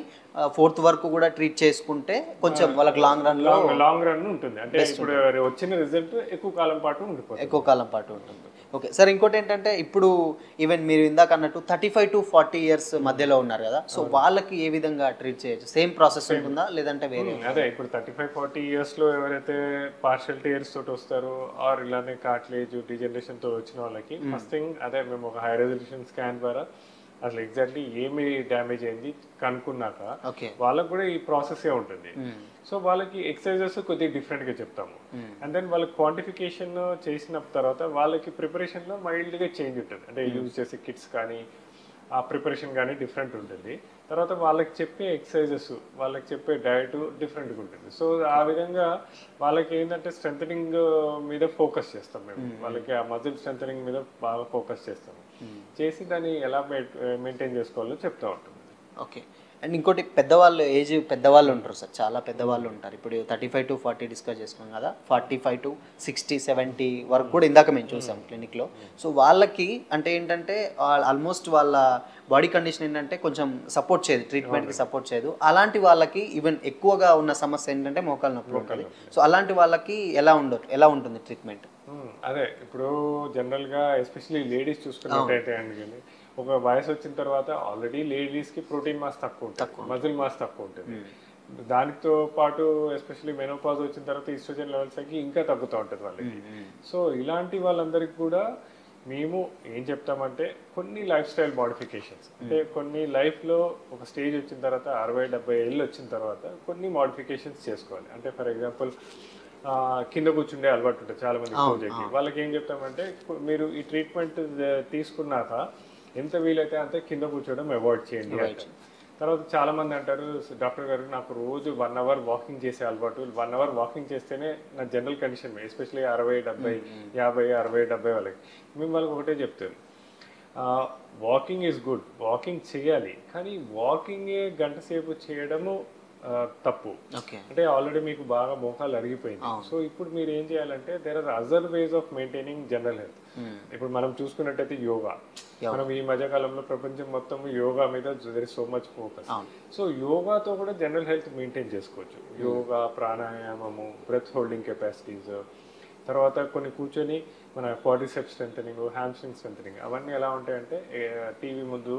ఫోర్త్ వరకు కూడా ట్రీట్ చేసుకుంటే కొంచెం వాళ్ళకి లాంగ్ రన్ ఉంటుంది. అంటే ఇప్పుడు వచ్చిన రిజల్ట్ ఎక్కువ కాలం పాటు ఉంటుంది. ఓకే సార్, ఇంకోటి ఏంటంటే ఇప్పుడు ఈవెన్ మీరు ఇందాక అన్నట్టు 35 to 40 years మధ్యలో ఉన్నారు కదా, సో వాళ్ళకి ఏ విధంగా ట్రీట్ చేయొచ్చు? సేమ్ ప్రాసెస్ ఉంటుందా లేదంటే వేరే? అదే ఇప్పుడు 35-40 yearsలో ఎవరైతే పార్షియల్ టీయర్స్ తోటి వస్తారో ఆర్ ఇలానే కార్టిలేజ్ డిజనరేషన్ తో వచ్చిన వాళ్ళకి ఫస్ట్ థింగ్ అదే మేము ఒక హై రెజల్యూషన్ స్కాన్ ద్వారా అసలు ఎగ్జాక్ట్లీ ఏమి డ్యామేజ్ అయింది కనుక్కున్నాక వాళ్ళకి కూడా ఈ ప్రాసెస్ ఏ ఉంటుంది. సో వాళ్ళకి ఎక్సర్సైజెస్ కొద్దిగా డిఫరెంట్గా చెప్తాము. అండ్ దెన్ వాళ్ళకి క్వాంటిఫికేషన్ చేసిన తర్వాత వాళ్ళకి ప్రిపరేషన్లో మైల్డ్గా చేంజ్ ఉంటుంది. అంటే యూజ్ చేసే కిట్స్ కానీ ఆ ప్రిపరేషన్ కానీ డిఫరెంట్ ఉంటుంది. తర్వాత వాళ్ళకి చెప్పే ఎక్సర్సైజెస్, వాళ్ళకి చెప్పే డయట్ డిఫరెంట్గా ఉంటుంది. సో ఆ విధంగా వాళ్ళకి ఏంటంటే స్ట్రెంథనింగ్ మీద ఫోకస్ చేస్తాం మేము. వాళ్ళకి ఆ మజిల్ స్ట్రెంథనింగ్ మీద బాగా ఫోకస్ చేస్తాము. చేసి దాన్ని ఎలా మెయింటైన్ చేసుకోవాలో చెప్తూ ఉంటుంది. ఓకే, అండ్ ఇంకోటి పెద్దవాళ్ళు ఉంటారు సార్, చాలా పెద్దవాళ్ళు ఉంటారు. ఇప్పుడు 35 to 40 డిస్కస్ చేసుకున్నాం కదా, 45 to 60, 70 వరకు కూడా ఇందాక మేము చూసాం క్లినిక్లో. సో వాళ్ళకి అంటే ఏంటంటే ఆల్మోస్ట్ వాళ్ళ బాడీ కండిషన్ ఏంటంటే కొంచెం సపోర్ట్ చేయదు, ట్రీట్మెంట్కి సపోర్ట్ చేయదు. అలాంటి వాళ్ళకి ఈవెన్ ఎక్కువగా ఉన్న సమస్య ఏంటంటే మోకాలు నొప్పి ఉంటుంది. సో అలాంటి వాళ్ళకి ఎలా ఉంటుంది ట్రీట్మెంట్? అదే ఇప్పుడు జనరల్గా ఎస్పెషల్లీ లేడీస్ చూసుకున్నట్టయితే అండి, ఒక వయసు వచ్చిన తర్వాత ఆల్రెడీ లేడీస్కి ప్రోటీన్ మాస్ తక్కువ ఉంటుంది, మజిల్ మాస్ తక్కువ ఉంటుంది. దానితో పాటు ఎస్పెషల్లీ మెనోపాజ్ వచ్చిన తర్వాత ఈస్ట్రోజన్ లెవెల్స్ తగ్గి ఇంకా తగ్గుతూ ఉంటుంది వాళ్ళకి. సో ఇలాంటి వాళ్ళందరికీ కూడా మేము ఏం చెప్తామంటే కొన్ని లైఫ్ స్టైల్ మోడిఫికేషన్స్, అంటే కొన్ని లైఫ్లో ఒక స్టేజ్ వచ్చిన తర్వాత 60-70 ఏళ్ళు వచ్చిన తర్వాత కొన్ని మోడిఫికేషన్స్ చేసుకోవాలి. అంటే ఫర్ ఎగ్జాంపుల్ కింద కూర్చుండే అలవాటు ఉంటుంది చాలా మంది రోజుకి. వాళ్ళకి ఏం చెప్తామంటే మీరు ఈ ట్రీట్మెంట్ తీసుకున్నాక ఎంత వీలైతే అంతే కింద కూర్చోవడం అవాయిడ్ చేయండి అంటారు. తర్వాత చాలా మంది అంటారు, డాక్టర్ గారు నాకు రోజు 1 hour వాకింగ్ చేసే అలవాటు, 1 hour వాకింగ్ చేస్తేనే నా జనరల్ కండిషన్ ఎస్పెషల్లీ 60-70, 50, 60, 70 వాళ్ళకి మేము వాళ్ళకి ఒకటే చెప్తారు, వాకింగ్ ఈజ్ గుడ్, వాకింగ్ చేయాలి, కానీ వాకింగే గంట సేపు చేయడము తప్పు. అంటే ఆల్రెడీ మీకు బాగా మోకాలు అరిగిపోయింది. సో ఇప్పుడు మీరు ఏం చేయాలంటే there are other ways of maintaining general health. ఇప్పుడు మనం చూసుకున్నట్టయితే యోగా, మనం ఈ మధ్యకాలంలో ప్రపంచం మొత్తం యోగా మీద there is so much focus. So యోగాతో కూడా జనరల్ హెల్త్ మెయింటైన్ చేసుకోవచ్చు. యోగా, ప్రాణాయామము, బ్రెత్ హోల్డింగ్ కెపాసిటీస్, తర్వాత కొన్ని కూర్చొని మన క్వాడ్రిసెప్స్ స్ట్రెంథనింగ్, హ్యామ్స్ట్రింగ్ స్ట్రెంథనింగ్, అవన్నీ ఎలా ఉంటాయంటే టీవీ ముందు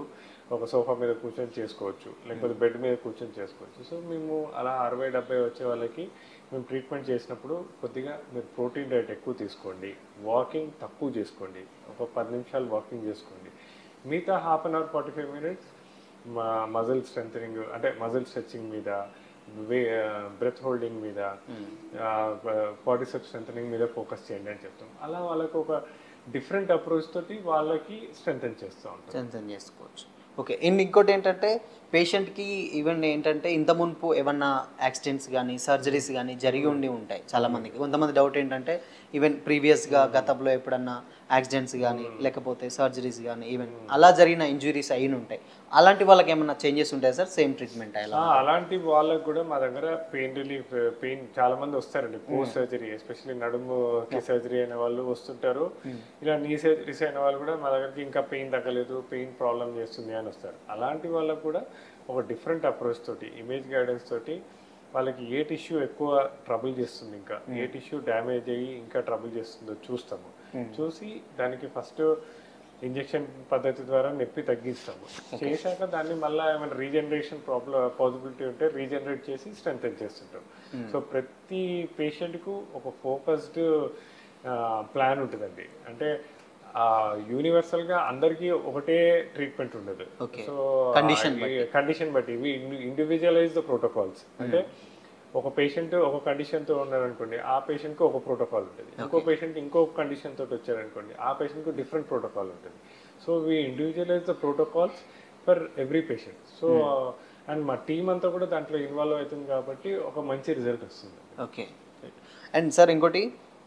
ఒక సోఫా మీద కూర్చొని చేసుకోవచ్చు, లేకపోతే బెడ్ మీద కూర్చొని చేసుకోవచ్చు. సో మేము అలా 60-70 వచ్చే వాళ్ళకి మేము ట్రీట్మెంట్ చేసినప్పుడు కొద్దిగా మీరు ప్రోటీన్ డైట్ ఎక్కువ తీసుకోండి, వాకింగ్ తక్కువ చేసుకోండి, ఒక 10 నిమిషాలు వాకింగ్ చేసుకోండి, మిగతా 1/2 hour 45 minutes మజిల్ స్ట్రెంథనింగ్ అంటే మజిల్ స్ట్రెచ్చింగ్ మీద, బ్రెత్ హోల్డింగ్ మీద, క్వాడ్రిసెప్స్ స్ట్రెంథనింగ్ మీద ఫోకస్ చేయండి అని చెప్తాం. అలా వాళ్ళకి ఒక డిఫరెంట్ అప్రోచ్ తోటి వాళ్ళకి స్ట్రెంథన్ చేస్తూ ఉంటాం, స్ట్రెంథన్ చేసుకోవచ్చు. ఓకే, అండ్ ఇంకోటి ఏంటంటే పేషెంట్కి ఈవెన్ ఏంటంటే ఇంత మునుపు ఏమన్నా యాక్సిడెంట్స్ కానీ సర్జరీస్ కానీ జరిగి ఉంటాయి చాలామందికి. కొంతమంది డౌట్ ఏంటంటే ఈవెన్ ప్రీవియస్గా గతంలో ఎప్పుడన్నా యాక్సిడెంట్స్ కానీ లేకపోతే సర్జరీస్ కానీ ఈవెన్ అలా జరిగిన ఇంజురీస్ అయిన ఉంటాయి. అలాంటి వాళ్ళకి ఏమన్నా చేంజెస్ ఉంటాయి సార్? సేమ్ ట్రీట్మెంట్ అలా? అలాంటి వాళ్ళకి కూడా మా దగ్గర పెయిన్ రిలీఫ్, పెయిన్ చాలా మంది వస్తారండి పోస్ట్ సర్జరీ, ఎస్పెషల్లీ నడుముకి సర్జరీ అయిన వాళ్ళు వస్తుంటారు. ఇలా నీ సర్జరీస్ అయిన వాళ్ళు కూడా మా దగ్గరికి ఇంకా పెయిన్ తగ్గలేదు, పెయిన్ ప్రాబ్లం చేస్తుంది అని వస్తారు. అలాంటి వాళ్ళకు కూడా ఒక డిఫరెంట్ అప్రోచ్ తోటి, ఇమేజ్ గైడెన్స్ తోటి వాళ్ళకి ఏ టిష్యూ ఎక్కువ ట్రబుల్ చేస్తుంది, ఇంకా ఏ టిష్యూ డ్యామేజ్ అయ్యి ఇంకా ట్రబుల్ చేస్తుందో చూస్తాము. చూసి దానికి ఫస్ట్ ఇంజెక్షన్ పద్ధతి ద్వారా నొప్పి తగ్గిస్తాము. చేశాక దాన్ని మళ్ళీ ఏమైనా రీజనరేషన్ పాసిబిలిటీ ఉంటే రీజనరేట్ చేసి స్ట్రెంథెన్ చేస్తుంటాం. సో ప్రతి పేషెంట్కు ఒక ఫోకస్డ్ ప్లాన్ ఉంటుందండి. అంటే యూనివర్సల్గా అందరికీ ఒకటే ట్రీట్మెంట్ ఉండదు. సో కండిషన్ బట్టి ఇండివిజువలైజ్ ద ప్రోటోకాల్స్. అంటే ఒక పేషెంట్ ఒక కండిషన్తో ఉన్నారనుకోండి, ఆ పేషెంట్కి ఒక ప్రోటోకాల్ ఉంటుంది. ఇంకో పేషెంట్ ఇంకో కండిషన్ తోటి వచ్చారనుకోండి, ఆ పేషెంట్కి డిఫరెంట్ ప్రోటోకాల్ ఉంటుంది. So we individualise the protocols for every patient. So and మా టీమ్ అంతా కూడా దాంట్లో ఇన్వాల్వ్ అవుతుంది కాబట్టి ఒక మంచి రిజల్ట్ వస్తుంది. ఓకే, అండ్ సార్ ఇంకోటి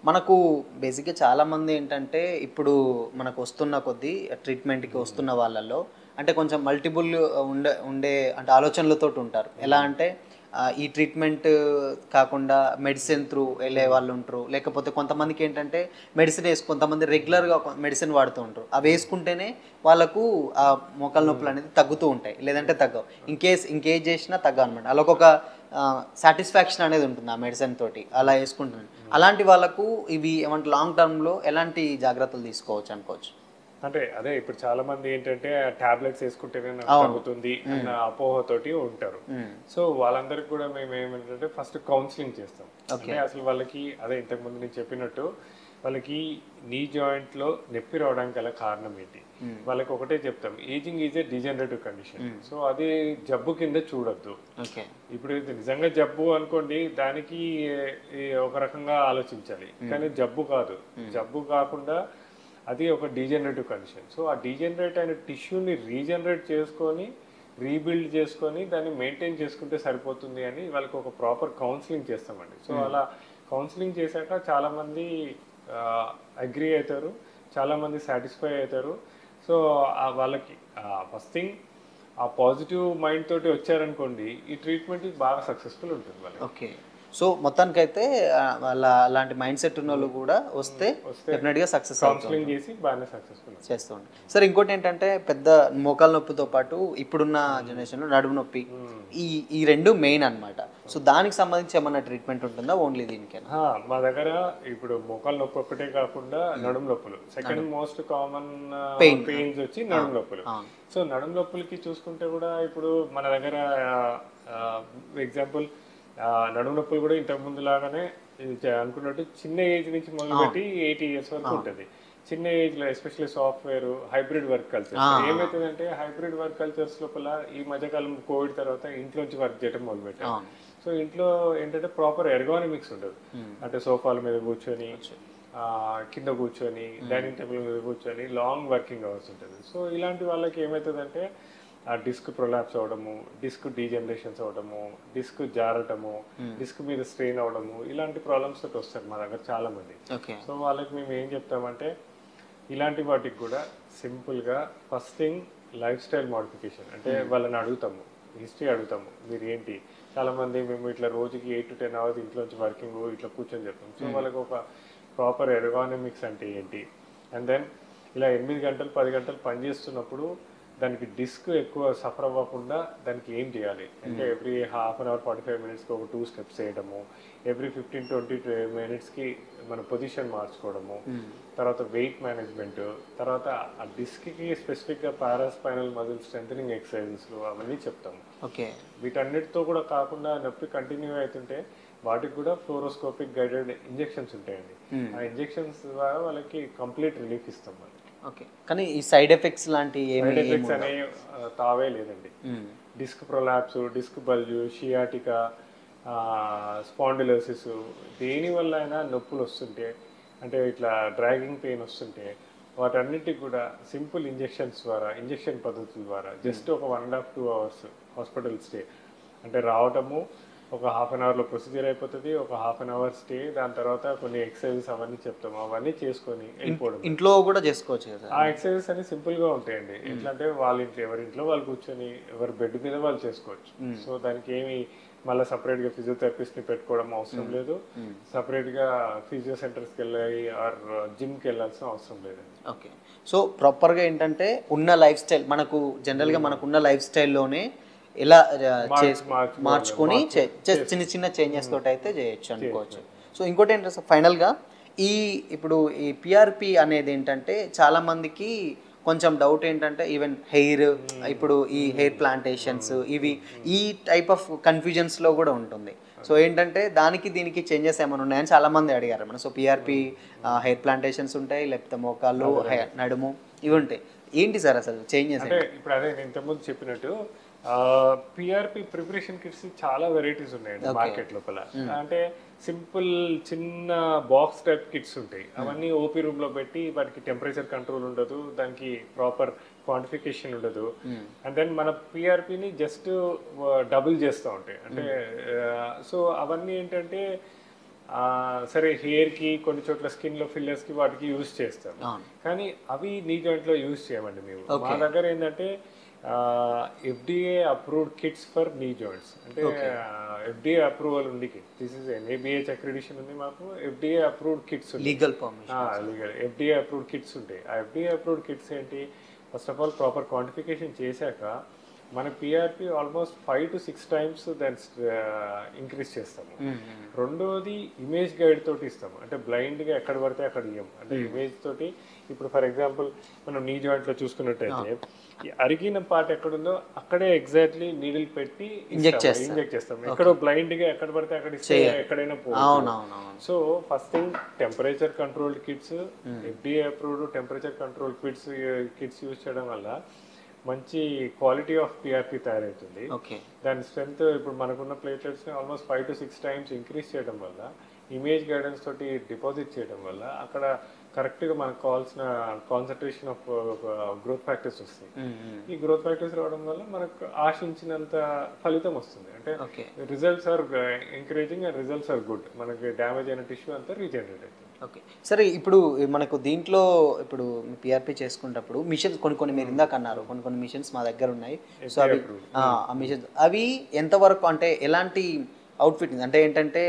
మనకు బేసిక్గా చాలామంది ఏంటంటే ఇప్పుడు మనకు వస్తున్న కొద్దీ ట్రీట్మెంట్కి వస్తున్న వాళ్ళల్లో అంటే కొంచెం మల్టిపుల్ ఉండే అంటే ఆలోచనలతో ఉంటారు. ఎలా అంటే ఈ ట్రీట్మెంట్ కాకుండా మెడిసిన్ త్రూ వెళ్ళే వాళ్ళు ఉంటారు. లేకపోతే కొంతమందికి ఏంటంటే మెడిసిన్ కొంతమంది రెగ్యులర్గా మెడిసిన్ వాడుతూ ఉంటారు. అవి వేసుకుంటేనే వాళ్ళకు ఆ మోకాల నొప్పులు అనేది తగ్గుతూ ఉంటాయి, లేదంటే తగ్గవు. ఇంకేజ్ చేసినా తగ్గవు అనమాట. వాళ్ళకు ఒక సాటిస్ఫాక్షన్ అనేది ఉంటుంది ఆ మెడిసిన్ తోటి అలా వేసుకుంటున్నాను. అలాంటి వాళ్ళకు ఇవి ఏమంటే లాంగ్ టర్మ్లో ఎలాంటి జాగ్రత్తలు తీసుకోవచ్చు అనుకోవచ్చు? అంటే అదే ఇప్పుడు చాలా మంది ఏంటంటే టాబ్లెట్స్ వేసుకుంటేనే నాకు తగ్గుతుంది అన్న అపోహతోటి ఉంటారు. సో వాళ్ళందరికీ కూడా మేము ఏమంటే ఫస్ట్ కౌన్సిలింగ్ చేస్తాం. అంటే అసలు వాళ్ళకి అదే ఇంతకుముందు నేను చెప్పినట్టు వాళ్ళకి నీ జాయింట్ లో నొప్పి రావడానికి గల కారణం ఏంటి, వాళ్ళకి ఒకటే చెప్తాం, ageing is a degenerative condition. So అది జబ్బు కింద చూడొద్దు. ఇప్పుడు ఇది నిజంగా జబ్బు అనుకోండి, దానికి ఒక రకంగా ఆలోచించాలి, కానీ జబ్బు కాదు. జబ్బు కాకుండా అది ఒక డీజనరేటివ్ కండిషన్. సో ఆ డీజనరేట్ అయిన టిష్యూని రీజనరేట్ చేసుకొని రీబిల్డ్ చేసుకొని దాన్ని మెయింటైన్ చేసుకుంటే సరిపోతుంది అని వాళ్ళకి ఒక ప్రాపర్ కౌన్సిలింగ్ చేస్తామండి. సో అలా కౌన్సిలింగ్ చేశాక చాలామంది అగ్రీ అవుతారు, చాలామంది సాటిస్ఫై అవుతారు. సో వాళ్ళకి ఫస్ట్ థింగ్ ఆ పాజిటివ్ మైండ్ తోటి వచ్చారనుకోండి, ఈ ట్రీట్మెంట్ బాగా సక్సెస్ఫుల్ ఉంటుంది వాళ్ళకి. ఓకే. సో మొత్తానికైతే వాళ్ళ అలాంటి మైండ్ సెట్ ఉన్న వాళ్ళు కూడా వస్తే డెఫినెట్గా సక్సెస్ కౌన్సిలింగ్ చేసి బాగానే సక్సెస్ఫుల్ చేస్తుంటారు. సార్ ఇంకోటి ఏంటంటే పెద్ద మోకాల నొప్పితో పాటు ఇప్పుడున్న జనరేషన్లో నడుము నొప్పి, ఈ రెండు మెయిన్ అనమాట. సో దానికి సంబంధించి ఏమన్నా ట్రీట్మెంట్ ఉంటుందా ఓన్లీ దీనికైనా? మా దగ్గర ఇప్పుడు మోకాల నొప్పి ఒక్కటే కాకుండా నడుము నొప్పులు సెకండ్ మోస్ట్ కామన్ పెయిన్స్ వచ్చి నడుము నొప్పులు. సో నడుము నొప్పులకి చూసుకుంటే కూడా ఇప్పుడు మన దగ్గర ఎగ్జాంపుల్ నడుము నొప్పులు కూడా ఇంతకు ముందు లాగానే అనుకున్నట్టు చిన్న ఏజ్ నుంచి మొదలుపెట్టి 80 years వరకు ఉంటుంది. చిన్న ఏజ్ లో especially software hybrid work cultures ఏమవుతుందంటే, హైబ్రిడ్ వర్క్ కల్చర్స్ లోపల ఈ మధ్యకాలం కోవిడ్ తర్వాత ఇంట్లోంచి వర్క్ చేయడం మొదలుపెట్టారు. సో ఇంట్లో ఏంటంటే ప్రాపర్ ఎర్గానమిక్స్ ఉండదు. అంటే సోఫాల మీద కూర్చొని కింద కూర్చొని డైనింగ్ టేబుల్ మీద కూర్చొని లాంగ్ వర్కింగ్ అవర్స్ ఉంటుంది. సో ఇలాంటి వాళ్ళకి ఏమవుతుందంటే ఆ డిస్క్ ప్రొలాప్స్ అవడము, డిస్క్ డీజనరేషన్స్ అవడము, డిస్క్ జారటము, డిస్క్ మీద స్ట్రెయిన్ అవడము, ఇలాంటి ప్రాబ్లమ్స్ తోటి వస్తారు మా దగ్గర చాలా మంది. సో వాళ్ళకి మేము ఏం చెప్తామంటే, ఇలాంటి వాటికి కూడా సింపుల్గా first thing life style modification. అంటే వాళ్ళని అడుగుతాము, హిస్టరీ అడుగుతాము, మీరు ఏంటి. చాలామంది మేము ఇట్లా రోజుకి 8 to 10 hours ఇంట్లోంచి వర్కింగ్ ఇట్లా కూర్చొని చెప్తాం. సో వాళ్ళకి ఒక ప్రాపర్ ఎర్గానమిక్స్ అంటే ఏంటి, అండ్ దెన్ ఇలా 8 గంటలు 10 గంటలు పనిచేస్తున్నప్పుడు దానికి డిస్క్ ఎక్కువ సఫర్ అవ్వకుండా దానికి ఏం చేయాలి అంటే, ఎవ్రీ హాఫ్ అన్ అవర్ 45 minutesకి ఒక 2 steps చేయడము, ఎవ్రీ 15-20 minutesకి మన పొజిషన్ మార్చుకోవడము, తర్వాత వెయిట్ మేనేజ్మెంట్, తర్వాత ఆ డిస్క్కి స్పెసిఫిక్గా పారాస్పైనల్ మజిల్ స్ట్రెంథనింగ్ ఎక్సర్సైజెస్ అవన్నీ చెప్తాము. ఓకే. వీటన్నిటితో కూడా కాకుండా నొప్పి కంటిన్యూ అవుతుంటే వాటికి కూడా ఫ్లోరోస్కోపిక్ గైడెడ్ ఇంజెక్షన్స్ ఉంటాయండి. ఆ ఇంజెక్షన్స్ ద్వారా వాళ్ళకి కంప్లీట్ రిలీఫ్ ఇస్తాం మనం. ఓకే. కానీ ఈ సైడ్ ఎఫెక్ట్స్ లాంటి సైడ్ ఎఫెక్ట్స్ అనే తావే లేదండి. Disc prolapse, disc bulge, sciatica, spondylosis, దేని వల్ల అయినా నొప్పులు వస్తుంటే, అంటే ఇట్లా డ్రాగింగ్ పెయిన్ వస్తుంటే వాటన్నిటికి కూడా సింపుల్ ఇంజెక్షన్స్ ద్వారా, ఇంజెక్షన్ పద్ధతుల ద్వారా జస్ట్ ఒక 1.5-2 hours హాస్పిటల్ స్టే, అంటే రావటము ఒక హాఫ్ అన్ అవర్లో ప్రొసీజర్ అయిపోతుంది, ఒక హాఫ్ అన్ అవర్ స్టే, దాని తర్వాత కొన్ని ఎక్సర్సైజెస్ అవన్నీ చెప్తాము, అవన్నీ చేసుకొని వెళ్ళిపోవడం. ఇంట్లో కూడా చేసుకోవచ్చు కదా. ఆ ఎక్సర్సైజెస్ అన్ని సింపుల్గా ఉంటాయండి. ఎట్లా అంటే వాళ్ళ ఇంట్లో ఎవరింట్లో వాళ్ళు కూర్చొని ఎవరి బెడ్ మీద వాళ్ళు చేసుకోవచ్చు. సో దానికి ఏమి మళ్ళీ సపరేట్గా ఫిజియోథెరపిస్ట్ని పెట్టుకోవడం అవసరం లేదు, సపరేట్గా ఫిజియో సెంటర్స్కి వెళ్ళాలి ఆర్ జిమ్కి వెళ్ళాల్సిన అవసరం లేదండి. ఓకే. సో ప్రాపర్గా ఏంటంటే ఉన్న లైఫ్ స్టైల్ మనకు జనరల్గా మనకున్న లైఫ్ స్టైల్లోనే ఎలా మార్చుకొని చిన్న చిన్న చేంజెస్ తోటి అయితే చేయొచ్చు అనుకోవచ్చు. సో ఇంకోటి ఏంటంటే సార్ ఫైనల్గా ఇప్పుడు ఈ పిఆర్పి అనేది ఏంటంటే చాలా మందికి కొంచెం డౌట్ ఏంటంటే, ఈవెన్ హెయిర్, ఇప్పుడు ఈ హెయిర్ ప్లాంటేషన్స్, ఇవి ఈ టైప్ ఆఫ్ కన్ఫ్యూజన్స్లో కూడా ఉంటుంది. సో ఏంటంటే దానికి దీనికి చేంజెస్ ఏమైనా ఉన్నాయని చాలా మంది అడిగారు మన. సో పిఆర్పి హెయిర్ ప్లాంటేషన్స్ ఉంటాయి, లేకపోతే మోకాళ్ళు, నడుము, ఇవి ఉంటాయి. ఏంటి సార్ అసలు చేంజెస్? అంటే ఇప్పుడు అదే నేను ఇంతకుముందు చెప్పినట్టు పిఆర్పి ప్రిపరేషన్ కిట్స్ చాలా వెరైటీస్ ఉన్నాయండి మార్కెట్ లోపల. అంటే సింపుల్ చిన్న బాక్స్ టైప్ కిట్స్ ఉంటాయి, అవన్నీ ఓపీ రూమ్ లో పెట్టి వాటికి టెంపరేచర్ కంట్రోల్ ఉండదు, దానికి ప్రాపర్ క్వాంటిఫికేషన్ ఉండదు. అండ్ దెన్ మన పిఆర్పిని జస్ట్ డబుల్ చేస్తూ ఉంటాయి. అంటే సో అవన్నీ ఏంటంటే సరే హెయిర్కి కొన్ని చోట్ల స్కిన్లో ఫిల్లర్స్కి వాటికి యూజ్ చేస్తాం, అవును. కానీ అవి నీ జాయింట్లో యూజ్ చేయమండి మేము. మా దగ్గర ఏంటంటే FDA approved kits for knee joints, అంటే ఎఫ్డిఏ అప్రూవల్ ఉంది kit. This is NABH accreditation ఉంది మాకు, FDA approved kits legal permission. Legal FDA approved kits ఉంటాయి. ఆ ఎఫ్డిఏ అప్రూవ్డ్ కిట్స్ ఏంటి, first of all proper quantification చేశాక మన పిఆర్పి ఆల్మోస్ట్ 5 to 6 times దాన్ని ఇంక్రీజ్ చేస్తాము. రెండోది ఇమేజ్ గైడ్ తోటి ఇస్తాము, అంటే బ్లైండ్గా ఎక్కడ పడితే అక్కడ ఇయ్యం, అంటే ఇమేజ్ తోటి. ఇప్పుడు ఫర్ ఎగ్జాంపుల్ మనం నీ జాయింట్లో చూసుకున్నట్టయితే ఈ అరిగిన పార్ట్ ఎక్కడుందో అక్కడే ఎగ్జాక్ట్లీ నీడిల్ పెట్టి ఇంజెక్ట్ చేస్తాం. ఎక్కడో బ్లైండ్గా ఎక్కడ పడితే అక్కడ ఇస్తే ఎక్కడైనా పోవచ్చు. So first thing temperature controlled kits, FDA approved temperature control kits use చేయడం వల్ల మంచి క్వాలిటీ ఆఫ్ పిఆర్పి తయారవుతుంది. దాని స్ట్రెంత్ ఇప్పుడు మనకున్న ప్లేట్లెట్స్ని ఆల్మోస్ట్ 5 to 6 times ఇంక్రీజ్ చేయడం వల్ల, ఇమేజ్ గైడెన్స్ తోటి డిపాజిట్ చేయడం వల్ల అక్కడ కరెక్ట్గా మనకు కావాల్సిన కాన్సన్ట్రేషన్ ఆఫ్ గ్రోత్ ఫ్యాక్టర్స్ వస్తాయి. ఈ గ్రోత్ ఫ్యాక్టర్స్ రావడం వల్ల మనకు ఆశించినంత ఫలితం వస్తుంది. అంటే results are encouraging and results are good. మనకి డ్యామేజ్ అయిన టిష్యూ అంతా రీజనరేట్ అవుతుంది. ఓకే, సరే ఇప్పుడు మనకు దీంట్లో ఇప్పుడు పిఆర్పి చేసుకున్నప్పుడు మిషన్స్ కొన్ని మీరు ఇందాక అన్నారు, కొన్ని మిషన్స్ మా దగ్గర ఉన్నాయి. సో అవి ఆ మిషన్స్ అవి ఎంతవరకు, అంటే ఎలాంటి అవుట్ఫిట్, అంటే ఏంటంటే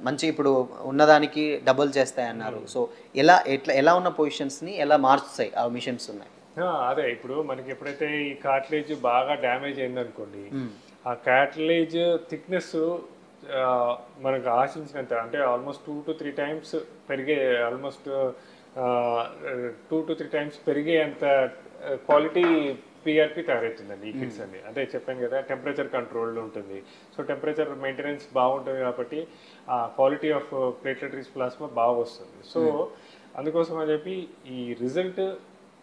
మంచి ఇప్పుడు ఉన్నదానికి డబుల్ చేస్తాయి అన్నారు. సో ఎలా ఉన్న పొజిషన్స్ని ఎలా మార్చుతాయి ఆ మిషన్స్ ఉన్నాయి? అదే ఇప్పుడు మనకి ఎప్పుడైతే ఈ కార్టిలేజ్ బాగా డ్యామేజ్ అయిందనుకోండి, ఆ కార్టిలేజ్ థిక్నెస్ మనకు ఆశించినంత, అంటే ఆల్మోస్ట్ 2 to 3 times పెరిగే, ఆల్మోస్ట్ 2 to 3 times పెరిగే అంత క్వాలిటీ పిఆర్పి తయారవుతుందండి ఈ కిట్స్ అన్ని. అదే చెప్పాను కదా, టెంపరేచర్ కంట్రోల్డ్ ఉంటుంది. సో టెంపరేచర్ మెయింటెనెన్స్ బాగుంటుంది కాబట్టి ఆ క్వాలిటీ ఆఫ్ ప్లేట్లెటరీస్ ప్లాస్మా బాగా వస్తుంది. సో అందుకోసం అని చెప్పి ఈ రిజల్ట్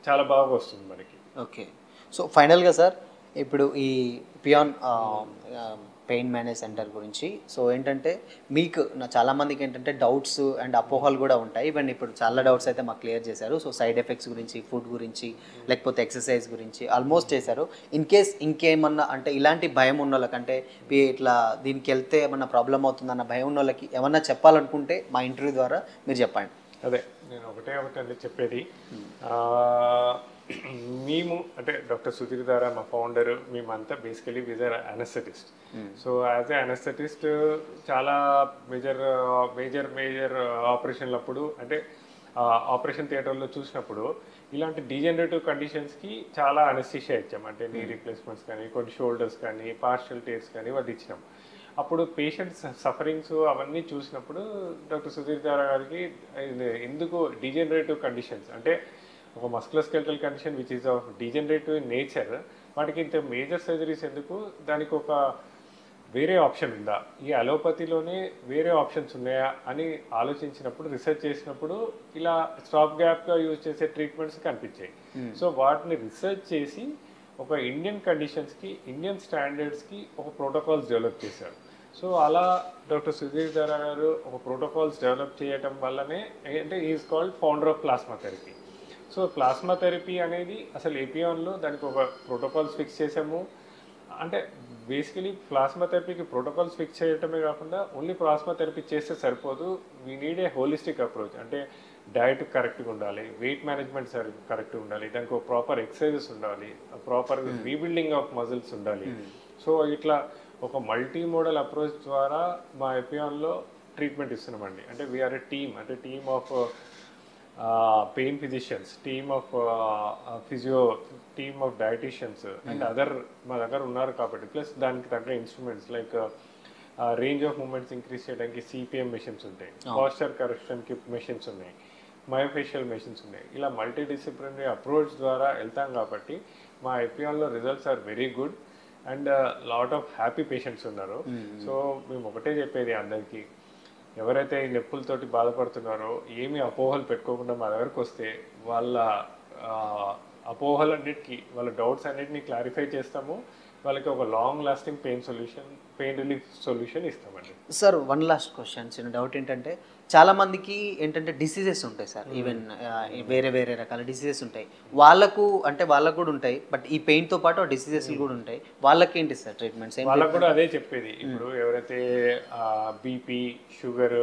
చాలా బాగా వస్తుంది మనకి. ఓకే, సో ఫైనల్గా సార్ ఇప్పుడు ఈ పియాన్ పెయిన్ మేనేజ్ సెంటర్ గురించి, సో ఏంటంటే మీకు చాలామందికి ఏంటంటే డౌట్స్ అండ్ అపోహలు కూడా ఉంటాయి. ఈవెన్ ఇప్పుడు చాలా డౌట్స్ అయితే మాకు క్లియర్ చేశారు. సో సైడ్ ఎఫెక్ట్స్ గురించి, ఫుడ్ గురించి, లేకపోతే ఎక్సర్సైజ్ గురించి ఆల్మోస్ట్ చేశారు. ఇన్ కేస్ ఇంకేమన్నా అంటే ఇలాంటి భయం ఉన్న వాళ్ళకంటే ఇట్లా దీనికి వెళ్తే ఏమన్నా ప్రాబ్లం అవుతుందన్న భయం ఉన్న వాళ్ళకి ఏమన్నా చెప్పాలనుకుంటే మా ఇంటర్వ్యూ ద్వారా మీరు చెప్పండి. అదే నేను ఒకటే చెప్పేది, మేము అంటే డాక్టర్ సుధీర్ దారా మా ఫౌండర్, మేమంతా basically we are anaesthetist. So as a anaesthetist చాలా మేజర్ ఆపరేషన్లప్పుడు, అంటే ఆపరేషన్ థియేటర్లో చూసినప్పుడు ఇలాంటి డీజనరేటివ్ కండిషన్స్కి చాలా అనస్థీషియా ఇచ్చాం. అంటే నీ రీప్లేస్మెంట్స్ కానీ, కొన్ని షోల్డర్స్ కానీ, పార్షియల్ టేర్స్ కానీ వాటి ఇచ్చినాం. అప్పుడు పేషెంట్స్ సఫరింగ్స్ అవన్నీ చూసినప్పుడు డాక్టర్ సుధీర్ దారా గారికి ఎందుకు డీజనరేటివ్ కండిషన్స్, అంటే ఒక musculoskeletal condition which is of degenerative in nature, వాటికి ఇంత మేజర్ సర్జరీస్ ఎందుకు, దానికి ఒక వేరే ఆప్షన్ ఉందా, ఈ అలోపతిలోనే వేరే ఆప్షన్స్ ఉన్నాయా అని ఆలోచించినప్పుడు, రీసెర్చ్ చేసినప్పుడు ఇలా స్టాప్ గ్యాప్గా యూజ్ చేసే ట్రీట్మెంట్స్ కనిపించాయి. సో వాటిని రీసెర్చ్ చేసి ఒక ఇండియన్ కండిషన్స్కి, ఇండియన్ స్టాండర్డ్స్కి ఒక ప్రోటోకాల్స్ డెవలప్ చేశారు. సో అలా డాక్టర్ సుధీర్ దారా గారు ఒక ప్రోటోకాల్స్ డెవలప్ చేయటం వల్లనే, అంటే is called founder of plasma therapy. So plasma therapy అనేది అసలు ఏపీఆన్లో దానికి ఒక ప్రోటోకాల్స్ ఫిక్స్ చేసాము. అంటే బేసికలీ ప్లాస్మా థెరపీకి ప్రోటోకాల్స్ ఫిక్స్ చేయటమే కాకుండా ఓన్లీ ప్లాస్మా థెరపీ చేస్తే సరిపోదు, we need a holistic approach. అంటే డైట్ కరెక్ట్గా ఉండాలి, వెయిట్ మేనేజ్మెంట్ కరెక్ట్గా ఉండాలి, దానికి ఒక ప్రాపర్ ఎక్సర్సైజెస్ ఉండాలి, ప్రాపర్ రీబిల్డింగ్ ఆఫ్ మజిల్స్ ఉండాలి. సో ఇట్లా ఒక మల్టీ మోడల్ అప్రోచ్ ద్వారా మా ఎపియాన్లో ట్రీట్మెంట్ ఇస్తున్నామండి. అంటే వీఆర్ ఎ టీమ్, అంటే team of pain physicians, team of physio, team of dieticians and other మా దగ్గర ఉన్నారు కాబట్టి, ప్లస్ దానికి తగ్గ instruments like range of movements increase చేయడానికి సిపిఎం మెషిన్స్ ఉంటాయి, పాస్చర్ కరెక్షన్కి మెషిన్స్ ఉన్నాయి, మయోఫేషియల్ మెషిన్స్ ఉన్నాయి. ఇలా మల్టీ డిసిప్లినరీ అప్రోచ్ ద్వారా వెళ్తాం కాబట్టి మా ఎపియాన్లో results are very good and lot of happy patients ఉన్నారు. సో మేము ఒకటే చెప్పేది అందరికీ, ఎవరైతే ఈ నొప్పులతోటి బాధపడుతున్నారో ఏమి అపోహలు పెట్టుకోకుండా మా దగ్గరకు వస్తే వాళ్ళ అపోహలన్నిటికీ, వాళ్ళ డౌట్స్ అన్నిటినీ క్లారిఫై చేస్తాము. వాళ్ళకి ఒక long lasting pain relief solution ఇస్తామండి. సార్ వన్ లాస్ట్ క్వశ్చన్, చిన్న డౌట్ ఏంటంటే చాలా మందికి ఏంటంటే డిసీజెస్ ఉంటాయి సార్, ఈవెన్ వేరే వేరే రకాల డిసీజెస్ ఉంటాయి, వాళ్ళకు కూడా ఉంటాయి, బట్ ఈ పెయిన్తో పాటు ఆ డిసీజెస్ కూడా ఉంటాయి, వాళ్ళకి ఏంటి సార్ ట్రీట్మెంట్స్? వాళ్ళకు కూడా అదే చెప్పేది. ఇప్పుడు ఎవరైతే బీపీ, షుగర్,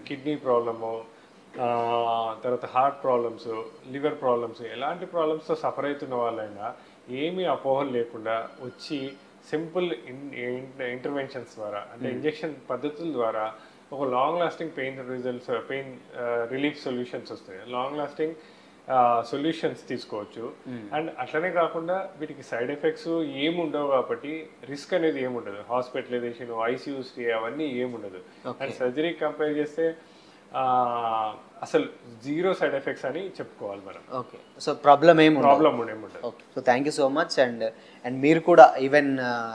కిడ్నీ ప్రాబ్లము, తర్వాత హార్ట్ ప్రాబ్లమ్స్, లివర్ ప్రాబ్లమ్స్, ఎలాంటి ప్రాబ్లమ్స్తో సఫర్ అవుతున్న వాళ్ళైనా ఏమీ అపోహలు లేకుండా వచ్చి సింపుల్ ఇంటర్వెన్షన్స్ ద్వారా, అంటే ఇంజెక్షన్ పద్ధతుల ద్వారా ఒక long lasting pain relief solutions వస్తాయి, లాంగ్ లాస్టింగ్ సొల్యూషన్స్ తీసుకోవచ్చు. అండ్ అట్లనే కాకుండా వీటికి సైడ్ ఎఫెక్ట్స్ ఏముండవు కాబట్టి రిస్క్ అనేది ఏముండదు, హాస్పిటలైజేషన్, ఐసీయూ స్టే అవన్నీ ఏముండదు. అండ్ సర్జరీ కంపేర్ చేస్తే అసలు జీరో సైడ్ ఎఫెక్ట్స్ అని చెప్పుకోవాలి మనం. ఓకే, సో ప్రాబ్లం ఏముండదు. Okay, so thank you so much. And మీరు కూడా ఈవెన్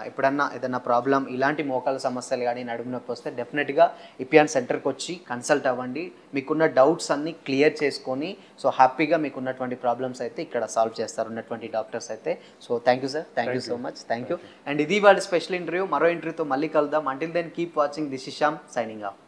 ఎప్పుడన్నా ఏదైనా ప్రాబ్లం, ఇలాంటి మోకాల సమస్యలు కానీ నడుము నొప్పి వస్తే డెఫినెట్గా ఇపియాన్ సెంటర్కి వచ్చి కన్సల్ట్ అవ్వండి, మీకున్న డౌట్స్ అన్నీ క్లియర్ చేసుకొని సో హ్యాపీగా మీకున్నటువంటి ప్రాబ్లమ్స్ అయితే ఇక్కడ సాల్వ్ చేస్తారు ఉన్నటువంటి డాక్టర్స్ అయితే. So thank you sir, thank you so much, thank you. And ఇది వాళ్ళ స్పెషల్ ఇంటర్వ్యూ, మరో ఇంటర్వ్యూతో మళ్ళీ కలుద్దాం. Until then keep watching, this is Shyam signing of.